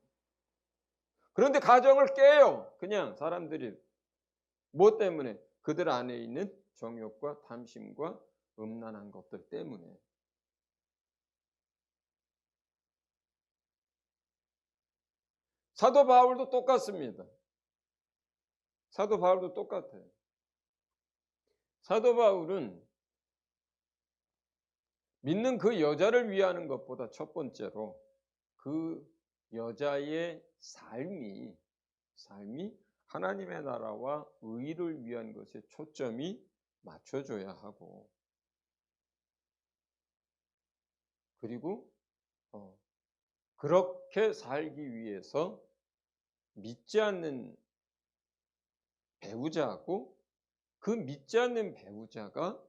S1: 그런데 가정을 깨요. 그냥 사람들이. 뭐 때문에? 그들 안에 있는 정욕과 탐심과 음란한 것들 때문에. 사도 바울도 똑같습니다. 사도 바울도 똑같아요. 사도 바울은 믿는 그 여자를 위하는 것보다 첫 번째로 그 여자의 삶이 하나님의 나라와 의를 위한 것에 초점이 맞춰져야 하고, 그리고 그렇게 살기 위해서 믿지 않는 배우자하고 그 믿지 않는 배우자가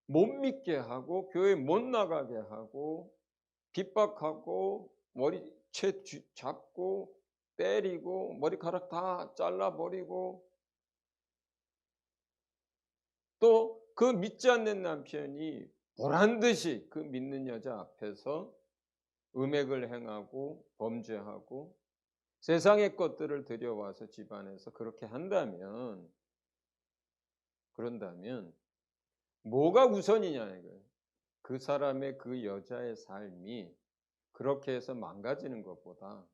S1: 못 믿게 하고 교회 못 나가게 하고 핍박하고 머리채 잡고 때리고 머리카락 다 잘라버리고, 또 그 믿지 않는 남편이 보란듯이 그 믿는 여자 앞에서 음행을 행하고 범죄하고 세상의 것들을 들여와서 집안에서 그렇게 그런다면 뭐가 우선이냐 이거예요. 그 사람의 그 여자의 삶이 그렇게 해서 망가지는 것보다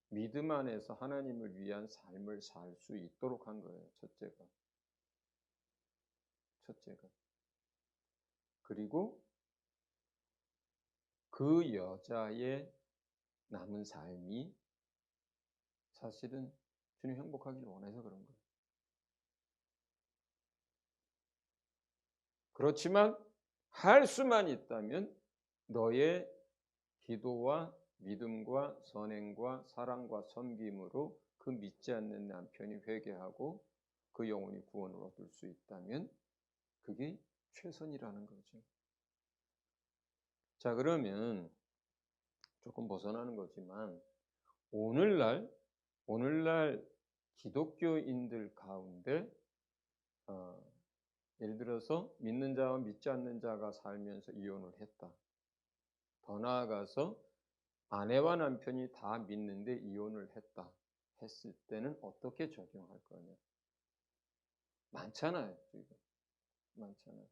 S1: 믿음 안에서 하나님을 위한 삶을 살 수 있도록 한 거예요. 첫째가. 그리고 그 여자의 남은 삶이 사실은 주님 행복하기를 원해서 그런 거예요. 그렇지만 할 수만 있다면 너의 기도와 믿음과 선행과 사랑과 섬김으로 그 믿지 않는 남편이 회개하고 그 영혼이 구원을 얻을 수 있다면 그게 최선이라는 거죠. 자, 그러면 조금 벗어나는 거지만 오늘날 기독교인들 가운데 예를 들어서 믿는 자와 믿지 않는 자가 살면서 이혼을 했다. 더 나아가서 아내와 남편이 다 믿는데 이혼을 했다. 했을 때는 어떻게 적용할 거냐? 많잖아요. 지금. 많잖아요.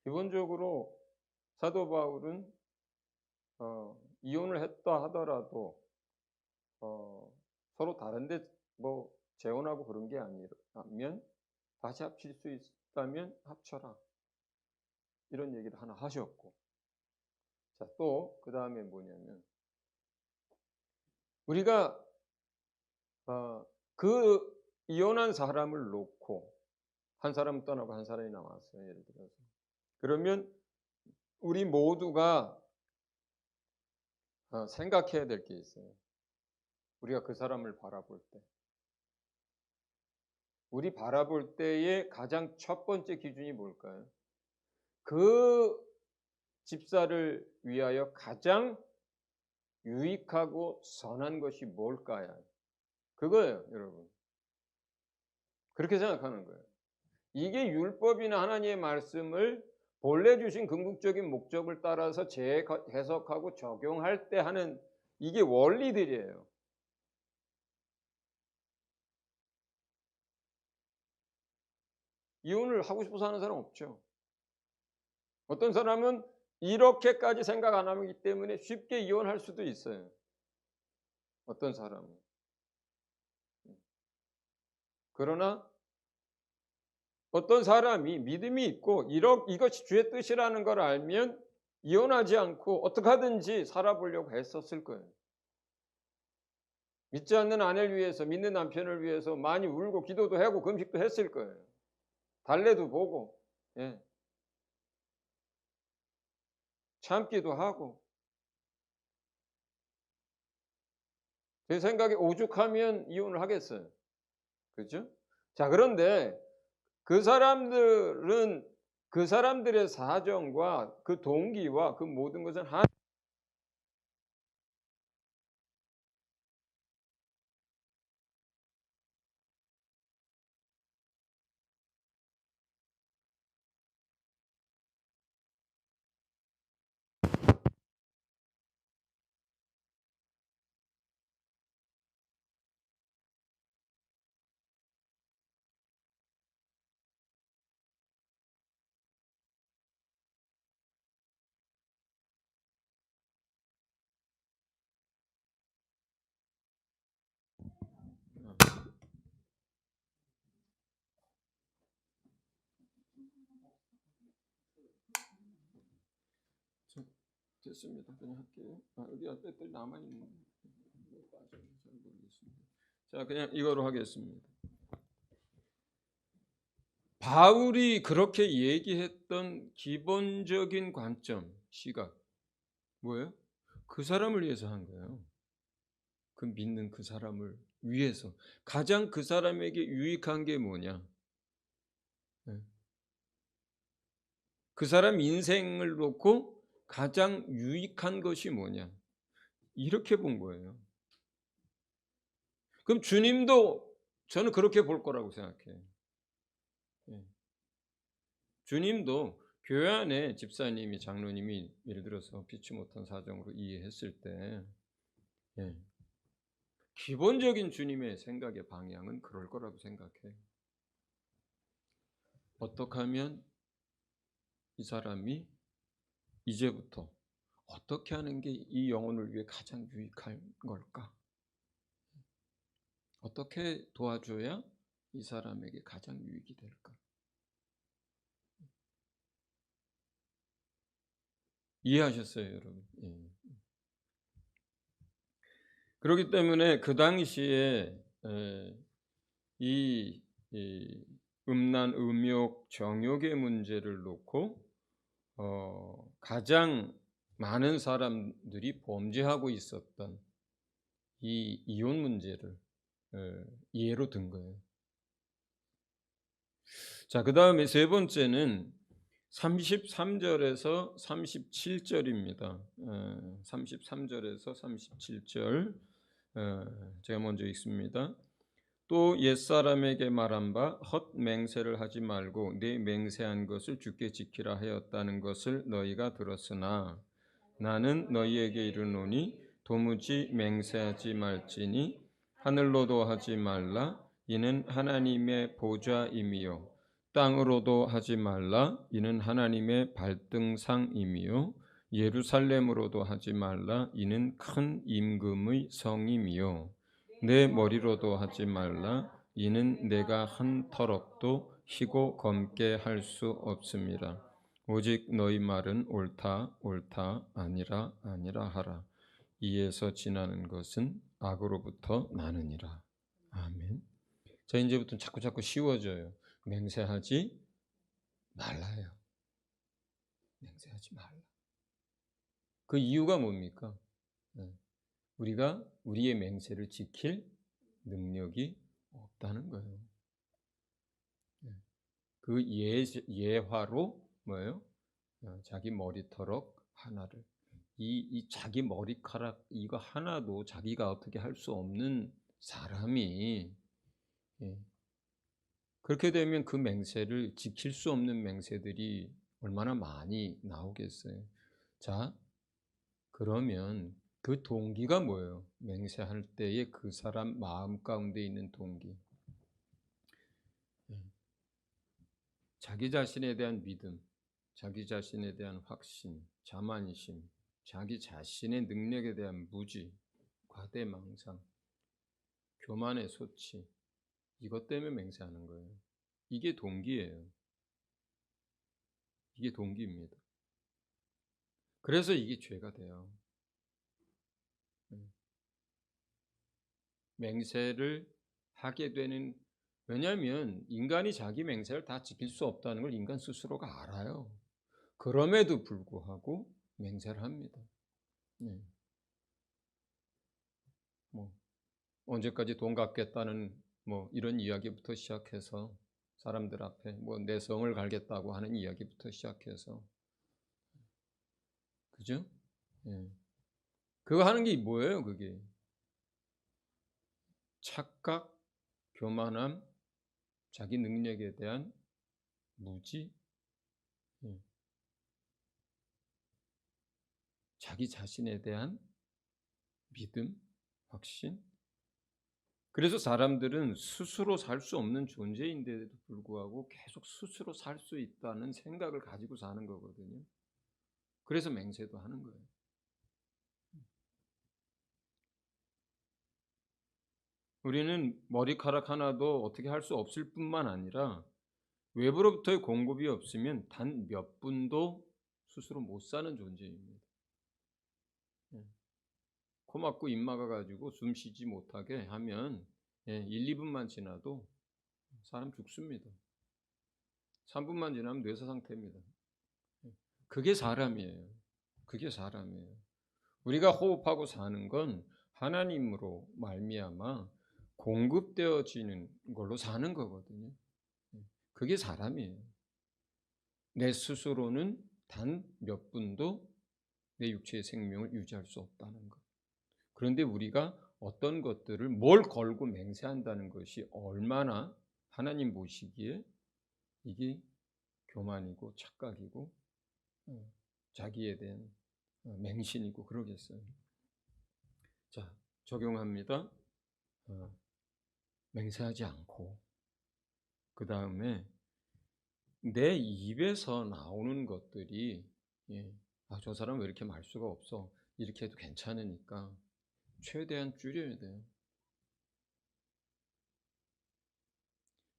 S1: 기본적으로 사도 바울은 이혼을 했다 하더라도 서로 다른데 뭐 재혼하고 그런 게 아니라면 다시 합칠 수 있다면 합쳐라. 이런 얘기를 하나 하셨고, 자, 또 그 다음에 뭐냐면 우리가 그 이혼한 사람을 놓고 한 사람 떠나고 한 사람이 남았어요. 예를 들어서 그러면 우리 모두가 생각해야 될 게 있어요. 우리가 그 사람을 바라볼 때, 우리 바라볼 때의 가장 첫 번째 기준이 뭘까요? 그 집사를 위하여 가장 유익하고 선한 것이 뭘까요? 그거예요, 여러분. 그렇게 생각하는 거예요. 이게 율법이나 하나님의 말씀을 본래 주신 궁극적인 목적을 따라서 재해석하고 적용할 때 하는 이게 원리들이에요. 이혼을 하고 싶어서 하는 사람 없죠. 어떤 사람은 이렇게까지 생각 안 하기 때문에 쉽게 이혼할 수도 있어요. 어떤 사람은. 그러나 어떤 사람이 믿음이 있고 이것이 주의 뜻이라는 걸 알면 이혼하지 않고 어떻게 하든지 살아보려고 했었을 거예요. 믿지 않는 아내를 위해서, 믿는 남편을 위해서 많이 울고 기도도 하고 금식도 했을 거예요. 달래도 보고, 예. 참기도 하고. 제 생각에 오죽하면 이혼을 하겠어요. 그렇죠? 자, 그런데 그 사람들은 그 사람들의 사정과 그 동기와 그 모든 것은 됐습니다. 그냥 할게요. 여기 배터리 남아있는 잘 모르겠습니다. 자, 그냥 이거로 하겠습니다. 바울이 그렇게 얘기했던 기본적인 관점, 시각 뭐예요? 그 사람을 위해서 한 거예요. 그 믿는 그 사람을 위해서 가장 그 사람에게 유익한 게 뭐냐? 그 사람 인생을 놓고 가장 유익한 것이 뭐냐? 이렇게 본 거예요. 그럼 주님도 저는 그렇게 볼 거라고 생각해요. 주님도 교회 안에 집사님이 장로님이 예를 들어서 피치 못한 사정으로 이해했을 때 기본적인 주님의 생각의 방향은 그럴 거라고 생각해요. 어떻게 하면 이 사람이 이제부터 어떻게 하는 게 이 영혼을 위해 가장 유익한 걸까? 어떻게 도와줘야 이 사람에게 가장 유익이 될까? 이해하셨어요, 여러분? 그렇기 때문에 그 당시에 이 음란, 음욕, 정욕의 문제를 놓고 가장 많은 사람들이 범죄하고 있었던 이 이혼 문제를 예로 든 거예요. 자, 그 다음에 세 번째는 33절에서 37절입니다. 33절에서 37절 제가 먼저 읽습니다. 또 옛사람에게 말한 바 헛 맹세를 하지 말고 네 맹세한 것을 주께 지키라 하였다는 것을 너희가 들었으나 나는 너희에게 이르노니 도무지 맹세하지 말지니 하늘로도 하지 말라 이는 하나님의 보좌임이요 땅으로도 하지 말라 이는 하나님의 발등상임이요 예루살렘으로도 하지 말라 이는 큰 임금의 성임이요 내 머리로도 하지 말라 이는 내가 한 터럭도 희고 검게 할 수 없음이라 오직 너희 말은 옳다 옳다 아니라 아니라 하라 이에서 지나는 것은 악으로부터 나느니라. 아멘. 자, 이제부터는 자꾸 쉬워져요. 맹세하지 말라요. 맹세하지 말라. 그 이유가 뭡니까? 우리가 우리의 맹세를 지킬 능력이 없다는 거예요. 그 예화로 뭐예요? 자기 머리털럭 하나를 이 자기 머리카락 이거 하나도 자기가 어떻게 할 수 없는 사람이 그렇게 되면 그 맹세를 지킬 수 없는 맹세들이 얼마나 많이 나오겠어요. 자, 그러면 그 동기가 뭐예요? 맹세할 때의 그 사람 마음 가운데 있는 동기. 자기 자신에 대한 믿음, 자기 자신에 대한 확신, 자만심, 자기 자신의 능력에 대한 무지, 과대망상, 교만의 소치, 이것 때문에 맹세하는 거예요. 이게 동기예요. 이게 동기입니다. 그래서 이게 죄가 돼요. 맹세를 하게 되는, 왜냐하면 인간이 자기 맹세를 다 지킬 수 없다는 걸 인간 스스로가 알아요. 그럼에도 불구하고 맹세를 합니다. 뭐 언제까지 돈 갚겠다는 뭐 이런 이야기부터 시작해서 사람들 앞에 뭐 내 성을 갈겠다고 하는 이야기부터 시작해서 그죠? 그거 하는 게 뭐예요? 그게 착각, 교만함, 자기 능력에 대한 무지, 자기 자신에 대한 믿음, 확신. 그래서 사람들은 스스로 살 수 없는 존재인데도 불구하고 계속 스스로 살 수 있다는 생각을 가지고 사는 거거든요. 그래서 맹세도 하는 거예요. 우리는 머리카락 하나도 어떻게 할 수 없을 뿐만 아니라 외부로부터의 공급이 없으면 단 몇 분도 스스로 못 사는 존재입니다. 코 막고 입 막아가지고 숨 쉬지 못하게 하면 1, 2분만 지나도 사람 죽습니다. 3분만 지나면 뇌사 상태입니다. 그게 사람이에요. 그게 사람이에요. 우리가 호흡하고 사는 건 하나님으로 말미암아 공급되어지는 걸로 사는 거거든요. 그게 사람이에요. 내 스스로는 단 몇 분도 내 육체의 생명을 유지할 수 없다는 것. 그런데 우리가 어떤 것들을 뭘 걸고 맹세한다는 것이 얼마나 하나님 보시기에 이게 교만이고 착각이고 자기에 대한 맹신이고 그러겠어요. 자, 적용합니다. 맹세하지 않고 그 다음에 내 입에서 나오는 것들이 저 사람 왜 이렇게 말수가 없어 이렇게 해도 괜찮으니까 최대한 줄여야 돼요.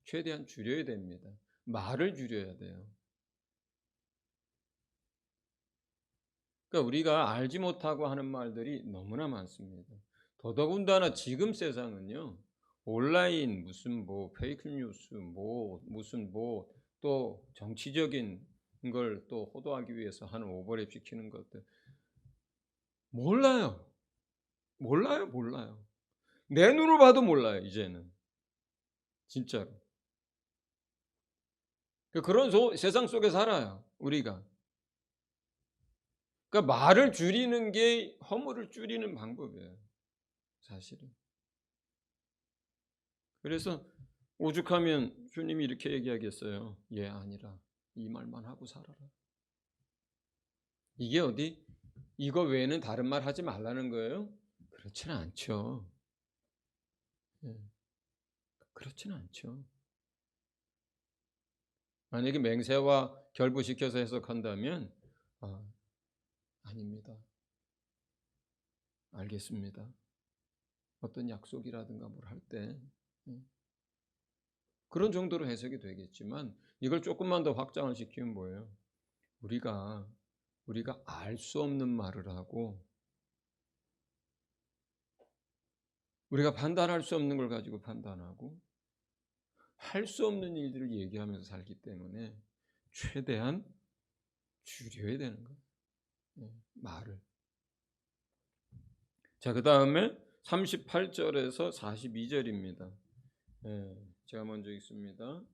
S1: 최대한 줄여야 됩니다. 말을 줄여야 돼요. 그러니까 우리가 알지 못하고 하는 말들이 너무나 많습니다. 더더군다나 지금 세상은요. 온라인 무슨 뭐 페이크 뉴스 뭐 무슨 뭐 또 정치적인 걸 또 호도하기 위해서 하는 오버랩 시키는 것들 몰라요. 내 눈으로 봐도 몰라요, 이제는. 진짜로. 그런 세상 속에 살아요, 우리가. 그러니까 말을 줄이는 게 허물을 줄이는 방법이에요, 사실은. 그래서 오죽하면 주님이 이렇게 얘기하겠어요. 예, 아니라 이 말만 하고 살아라. 이게 어디 이거 외에는 다른 말 하지 말라는 거예요? 그렇지는 않죠. 예, 그렇지는 않죠. 만약에 맹세와 결부시켜서 해석한다면 아닙니다. 알겠습니다. 어떤 약속이라든가 뭘 할 때 그런 정도로 해석이 되겠지만 이걸 조금만 더 확장을 시키면 뭐예요? 우리가 알 수 없는 말을 하고 우리가 판단할 수 없는 걸 가지고 판단하고 할 수 없는 일들을 얘기하면서 살기 때문에 최대한 줄여야 되는 거예요. 말을. 자, 그 다음에 38절에서 42절입니다. 제가 먼저 읽습니다.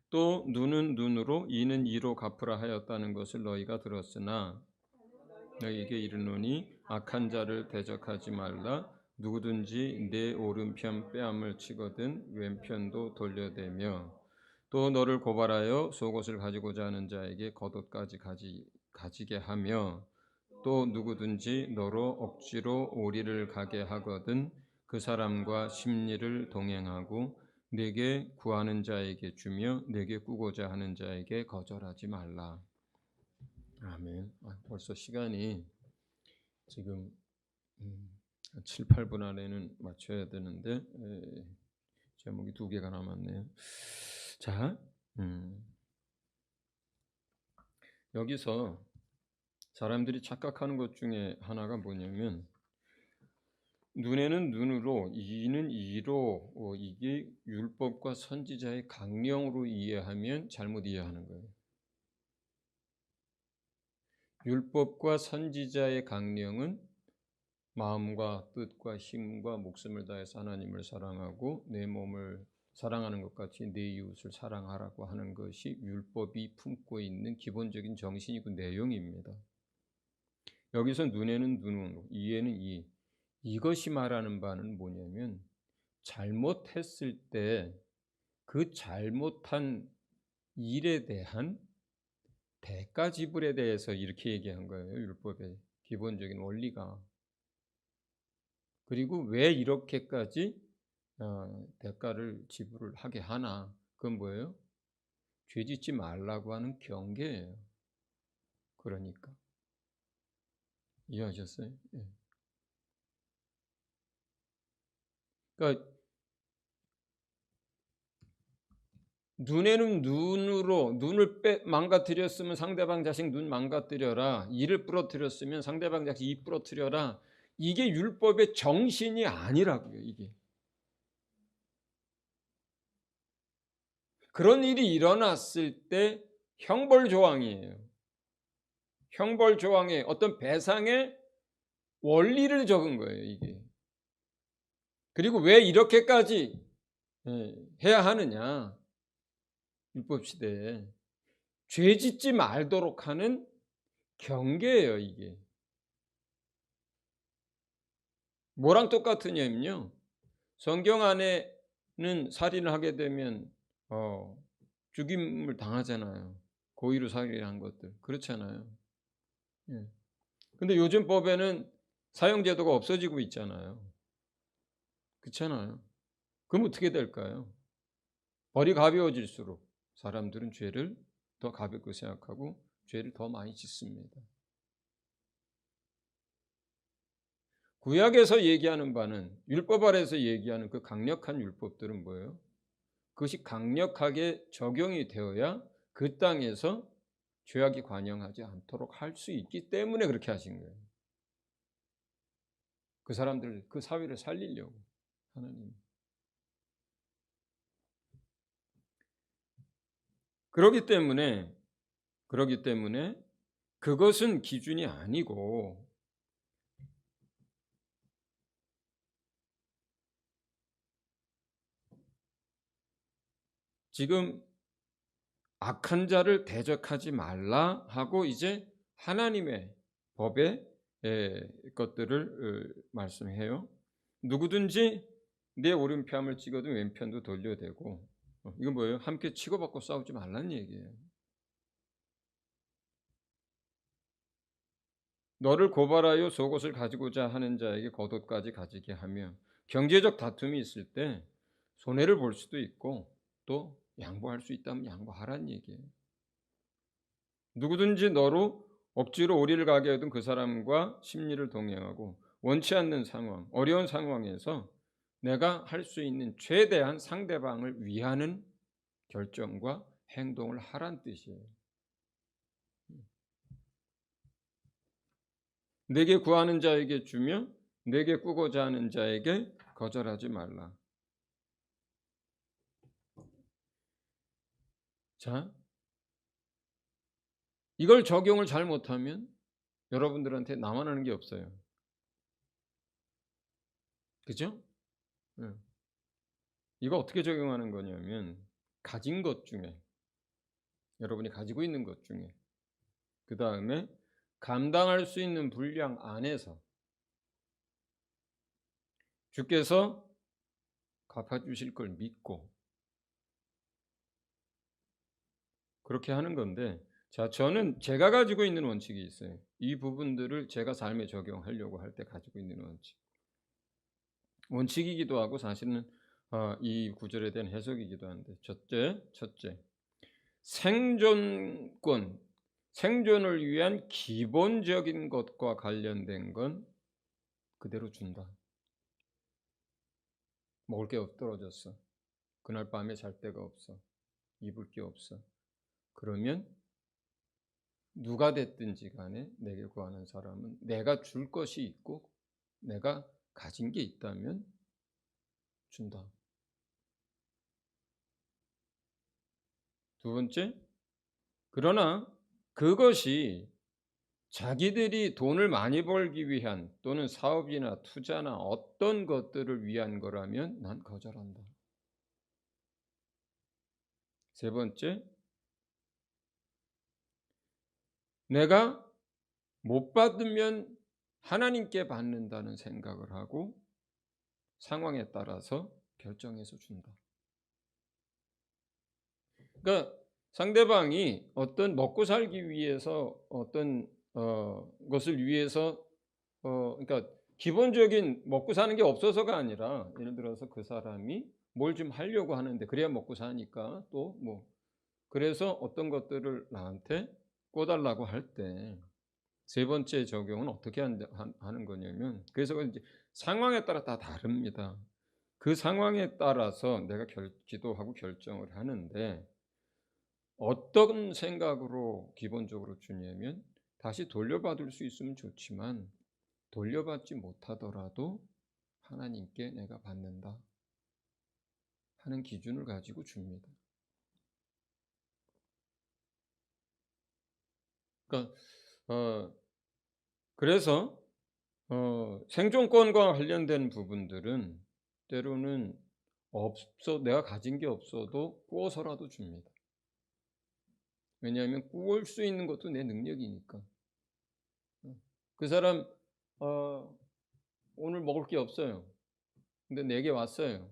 S1: 또 눈은 눈으로 이는 이로 갚으라 하였다는 것을 너희가 들었으나 너희에게 이르노니 악한 자를 대적하지 말라. 누구든지 내 오른편 뺨을 치거든 왼편도 돌려대며 또 너를 고발하여 속옷을 가지고자 하는 자에게 겉옷까지 가지게 하며 또 누구든지 너로 억지로 오리를 가게 하거든 그 사람과 심리를 동행하고 내게 구하는 자에게 주며 내게 꾸고자 하는 자에게 거절하지 말라. 아멘. 벌써 시간이 지금 7, 8분 안에는 맞춰야 되는데 제목이 2개가 남았네요. 자, 여기서 사람들이 착각하는 것 중에 하나가 뭐냐면 눈에는 눈으로 이는 이로 이게 율법과 선지자의 강령으로 이해하면 잘못 이해하는 거예요. 율법과 선지자의 강령은 마음과 뜻과 힘과 목숨을 다해서 하나님을 사랑하고 내 몸을 사랑하는 것 같이 내 이웃을 사랑하라고 하는 것이 율법이 품고 있는 기본적인 정신이고 내용입니다. 여기서 눈에는 눈으로 이에는 이것이 말하는 바는 뭐냐면 잘못했을 때 그 잘못한 일에 대한 대가 지불에 대해서 이렇게 얘기한 거예요. 율법의 기본적인 원리가. 그리고 왜 이렇게까지 대가를 지불을 하게 하나? 그건 뭐예요? 죄 짓지 말라고 하는 경계예요. 그러니까 이해하셨어요? 예. 그러니까 눈에는 눈으로 눈을 망가뜨렸으면 상대방 자식 눈 망가뜨려라. 이를 부러뜨렸으면 상대방 자식 이 부러뜨려라. 이게 율법의 정신이 아니라고요. 이게. 그런 일이 일어났을 때 형벌 조항이에요. 형벌 조항에 어떤 배상의 원리를 적은 거예요. 이게. 그리고 왜 이렇게까지 해야 하느냐. 율법 시대에. 죄 짓지 말도록 하는 경계예요. 이게. 뭐랑 똑같으냐면요. 성경 안에는 살인을 하게 되면 죽임을 당하잖아요. 고의로 살인한 것들. 그렇잖아요. 예. 근데 요즘 법에는 사형제도가 없어지고 있잖아요. 그렇잖아요. 그럼 어떻게 될까요? 벌이 가벼워질수록 사람들은 죄를 더 가볍게 생각하고 죄를 더 많이 짓습니다. 구약에서 얘기하는 바는 율법 아래에서 얘기하는 그 강력한 율법들은 뭐예요? 그것이 강력하게 적용이 되어야 그 땅에서 죄악이 관영하지 않도록 할 수 있기 때문에 그렇게 하신 거예요. 그 사람들, 그 사회를 살리려고 하나님. 그렇기 때문에 그것은 기준이 아니고 지금 악한 자를 대적하지 말라 하고 이제 하나님의 법의 것들을 말씀해요. 누구든지 내 오른편을 찍어도 왼편도 돌려대고, 이건 뭐예요? 함께 치고받고 싸우지 말라는 얘기예요. 너를 고발하여 속옷을 가지고자 하는 자에게 겉옷까지 가지게 하며, 경제적 다툼이 있을 때 손해를 볼 수도 있고 또 양보할 수 있다면 양보하라는 얘기예요. 누구든지 너로 억지로 오리를 가게 하던 그 사람과 심리를 동행하고 원치 않는 상황, 어려운 상황에서 내가 할 수 있는 최대한 상대방을 위하는 결정과 행동을 하란 뜻이에요. 내게 구하는 자에게 주며 내게 꾸고자 하는 자에게 거절하지 말라. 자, 이걸 적용을 잘 못하면 여러분들한테 나만 하는 게 없어요. 그죠? 이거 어떻게 적용하는 거냐면, 가진 것 중에, 여러분이 가지고 있는 것 중에, 그 다음에 감당할 수 있는 분량 안에서 주께서 갚아주실 걸 믿고 그렇게 하는 건데, 자, 저는 제가 가지고 있는 원칙이 있어요. 이 부분들을 제가 삶에 적용하려고 할 때 가지고 있는 원칙이기도 하고 사실은 이 구절에 대한 해석이기도 한데, 첫째, 생존권, 생존을 위한 기본적인 것과 관련된 건 그대로 준다. 먹을 게 떨어졌어. 그날 밤에 잘 데가 없어. 입을 게 없어. 그러면 누가 됐든지 간에 내게 구하는 사람은 내가 줄 것이 있고 내가 가진 게 있다면 준다. 두 번째, 그러나 그것이 자기들이 돈을 많이 벌기 위한 또는 사업이나 투자나 어떤 것들을 위한 거라면 난 거절한다. 세 번째, 내가 못 받으면 하나님께 받는다는 생각을 하고 상황에 따라서 결정해서 준다. 그러니까 상대방이 어떤 먹고 살기 위해서 어떤 것을 위해서 그러니까 기본적인 먹고 사는 게 없어서가 아니라, 예를 들어서 그 사람이 뭘 좀 하려고 하는데 그래야 먹고 사니까 또 뭐 그래서 어떤 것들을 나한테 꿔달라고 할 때 세 번째 적용은 어떻게 하는 거냐면, 그래서 이제 상황에 따라 다 다릅니다. 그 상황에 따라서 내가 기도하고 결정을 하는데, 어떤 생각으로 기본적으로 주냐면, 다시 돌려받을 수 있으면 좋지만 돌려받지 못하더라도 하나님께 내가 받는다 하는 기준을 가지고 줍니다. 그러니까 그래서 생존권과 관련된 부분들은 때로는 내가 가진 게 없어도 꾸어서라도 줍니다. 왜냐하면 꾸을 수 있는 것도 내 능력이니까. 그 사람 오늘 먹을 게 없어요. 근데 내게 왔어요.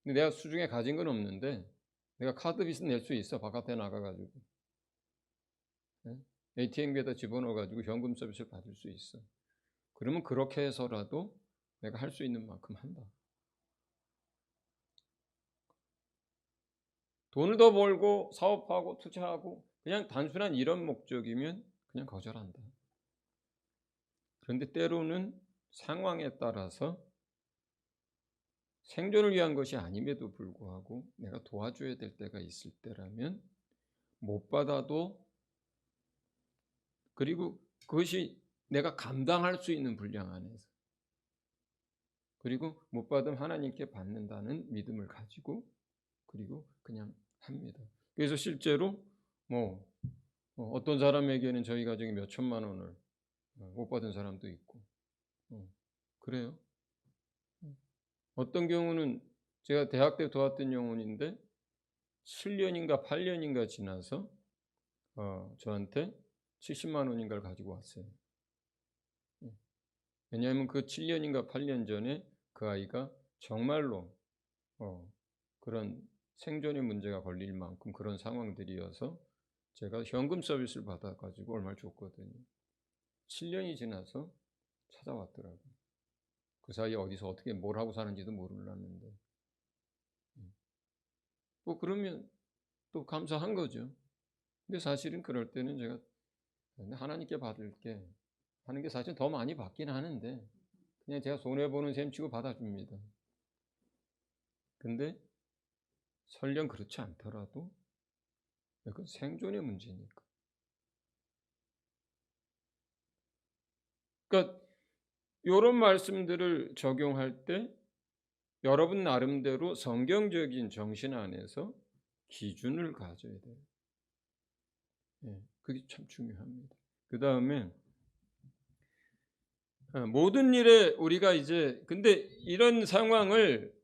S1: 근데 내가 수중에 가진 건 없는데 내가 카드 빚은 낼 수 있어. 바깥에 나가가지고 ATM기에다 집어넣어가지고 현금 서비스를 받을 수 있어. 그러면 그렇게 해서라도 내가 할 수 있는 만큼 한다. 돈을 더 벌고 사업하고 투자하고 그냥 단순한 이런 목적이면 그냥 거절한다. 그런데 때로는 상황에 따라서 생존을 위한 것이 아님에도 불구하고 내가 도와줘야 될 때가 있을 때라면 못 받아도, 그리고 그것이 내가 감당할 수 있는 분량 안에서, 그리고 못 받으면 하나님께 받는다는 믿음을 가지고 그리고 그냥 합니다. 그래서 실제로 어떤 사람에게는 저희 가정이 몇 천만 원을 못 받은 사람도 있고 그래요. 어떤 경우는 제가 대학 때 도왔던 영혼인데 7년인가 8년인가 지나서 저한테 70만 원인가를 가지고 왔어요. 왜냐하면 그 7년인가 8년 전에 그 아이가 정말로 그런 생존의 문제가 걸릴 만큼 그런 상황들이어서 제가 현금 서비스를 받아가지고 얼마를 줬거든요. 7년이 지나서 찾아왔더라고요. 그 사이에 어디서 어떻게 뭘 하고 사는지도 모르는데 뭐 그러면 또 감사한 거죠. 근데 사실은 그럴 때는 제가 하나님께 받을게 하는 게 사실 더 많이 받긴 하는데 그냥 제가 손해보는 셈 치고 받아줍니다. 근데 설령 그렇지 않더라도 그건 생존의 문제니까. 그러니까 이런 말씀들을 적용할 때 여러분 나름대로 성경적인 정신 안에서 기준을 가져야 돼요. 그게 참 중요합니다. 그 다음에 모든 일에 우리가 이제 근데 이런 상황을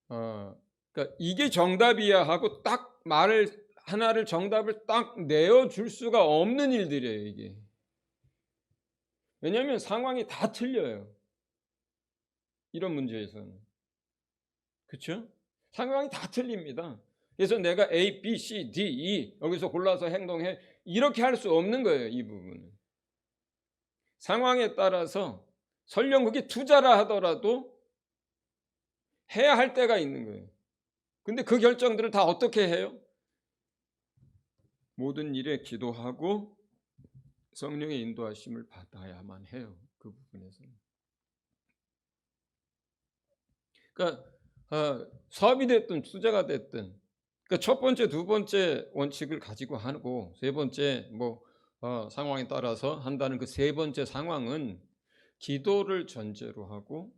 S1: 그러니까 이게 정답이야 하고 딱 말을 하나를 정답을 딱 내어줄 수가 없는 일들이에요 이게. 왜냐하면 상황이 다 틀려요. 이런 문제에서는. 그렇죠? 상황이 다 틀립니다. 그래서 내가 A, B, C, D, E 여기서 골라서 행동해 이렇게 할 수 없는 거예요. 이 부분은. 상황에 따라서 설령 그게 투자라 하더라도 해야 할 때가 있는 거예요. 근데 그 결정들을 다 어떻게 해요? 모든 일에 기도하고 성령의 인도하심을 받아야만 해요. 그 부분에서는. 그러니까 사업이 됐든 투자가 됐든 그러니까 첫 번째, 두 번째 원칙을 가지고 하고 세 번째 상황에 따라서 한다는 그 세 번째 상황은 기도를 전제로 하고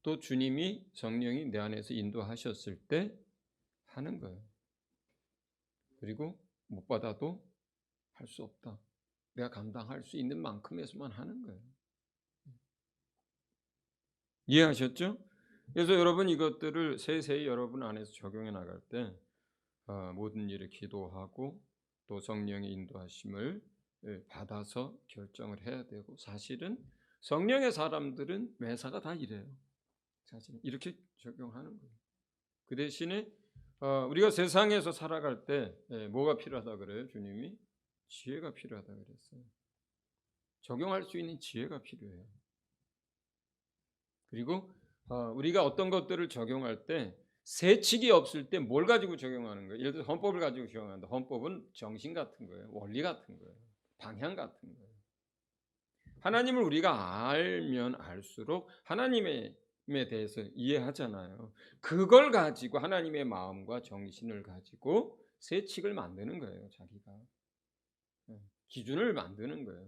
S1: 또 주님이 성령이 내 안에서 인도하셨을 때 하는 거예요. 그리고 못 받아도 할 수 없다. 내가 감당할 수 있는 만큼에서만 하는 거예요. 이해하셨죠? 그래서 여러분 이것들을 세세히 여러분 안에서 적용해 나갈 때 모든 일에 기도하고 또 성령의 인도하심을 받아서 결정을 해야 되고 사실은 성령의 사람들은 매사가 다 이래요. 사실은 이렇게 적용하는 거예요. 그 대신에 우리가 세상에서 살아갈 때 뭐가 필요하다 그래요? 주님이 지혜가 필요하다 그랬어요. 적용할 수 있는 지혜가 필요해요. 그리고 우리가 어떤 것들을 적용할 때 세칙이 없을 때 뭘 가지고 적용하는 거예요? 예를 들어 헌법을 가지고 적용한다. 헌법은 정신 같은 거예요. 원리 같은 거예요. 방향 같은 거예요. 하나님을 우리가 알면 알수록 하나님에 대해서 이해하잖아요. 그걸 가지고 하나님의 마음과 정신을 가지고 세칙을 만드는 거예요. 자기가. 기준을 만드는 거예요.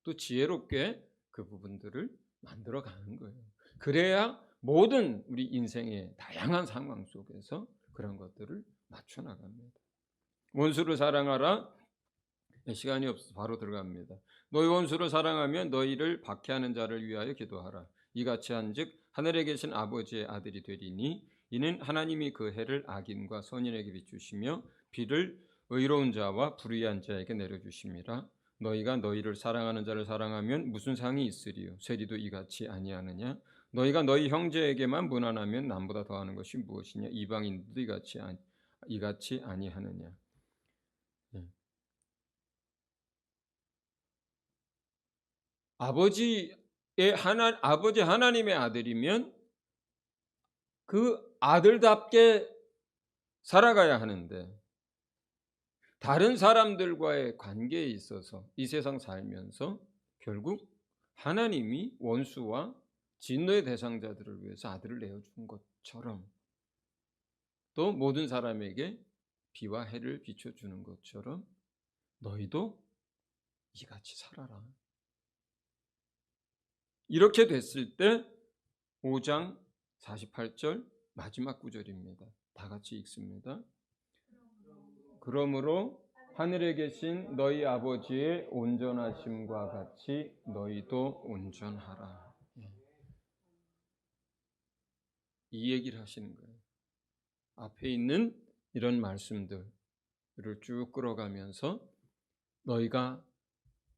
S1: 또 지혜롭게 그 부분들을 만들어 가는 거예요. 그래야 모든 우리 인생의 다양한 상황 속에서 그런 것들을 맞춰 나갑니다. 원수를 사랑하라. 시간이 없어서 바로 들어갑니다. 너희 원수를 사랑하면 너희를 박해하는 자를 위하여 기도하라. 이같이 한즉 하늘에 계신 아버지의 아들이 되리니 이는 하나님이 그 해를 악인과 선인에게 비추시며 비를 의로운 자와 불의한 자에게 내려주심이라. 너희가 너희를 사랑하는 자를 사랑하면 무슨 상이 있으리요? 세리도 이같이 아니하느냐? 너희가 너희 형제에게만 무난하면 남보다 더하는 것이 무엇이냐? 이방인도 이같이 아니하느냐? 아버지 하나님의 아들이면 그 아들답게 살아가야 하는데 다른 사람들과의 관계에 있어서 이 세상 살면서 결국 하나님이 원수와 진노의 대상자들을 위해서 아들을 내어준 것처럼 또 모든 사람에게 비와 해를 비춰주는 것처럼 너희도 이같이 살아라. 이렇게 됐을 때 5장 48절 마지막 구절입니다. 다 같이 읽습니다. 그러므로 하늘에 계신 너희 아버지의 온전하심과 같이 너희도 온전하라. 이 얘기를 하시는 거예요. 앞에 있는 이런 말씀들을 쭉 끌어가면서 너희가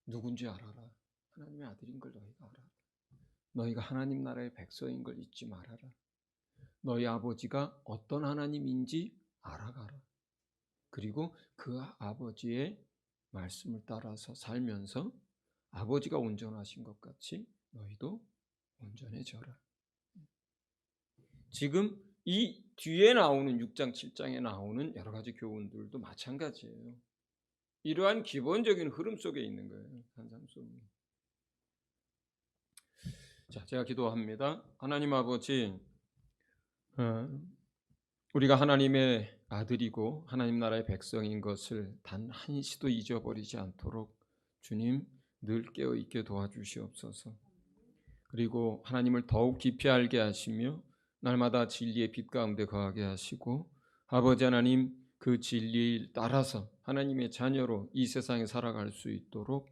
S1: 누군지 알아라. 하나님의 아들인 걸 너희가 알아라. 너희가 하나님 나라의 백성인 걸 잊지 말아라. 너희 아버지가 어떤 하나님인지 알아가라. 그리고 그 아버지의 말씀을 따라서 살면서 아버지가 온전하신 것 같이 너희도 온전해져라. 지금 이 뒤에 나오는 6장, 7장에 나오는 여러 가지 교훈들도 마찬가지예요. 이러한 기본적인 흐름 속에 있는 거예요. 산상수훈. 자, 제가 기도합니다. 하나님 아버지, 우리가 하나님의 아들이고 하나님 나라의 백성인 것을 단 한시도 잊어버리지 않도록 주님 늘 깨어있게 도와주시옵소서. 그리고 하나님을 더욱 깊이 알게 하시며 날마다 진리의 빛 가운데 거하게 하시고 아버지 하나님 그 진리를 따라서 하나님의 자녀로 이 세상에 살아갈 수 있도록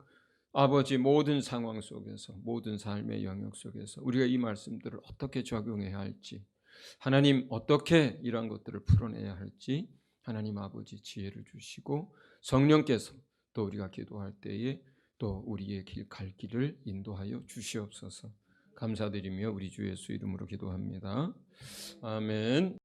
S1: 아버지 모든 상황 속에서 모든 삶의 영역 속에서 우리가 이 말씀들을 어떻게 적용해야 할지 하나님 어떻게 이러한 것들을 풀어내야 할지 하나님 아버지 지혜를 주시고 성령께서 또 우리가 기도할 때에 또 우리의 갈 길을 인도하여 주시옵소서. 감사드리며 우리 주 예수 이름으로 기도합니다. 아멘.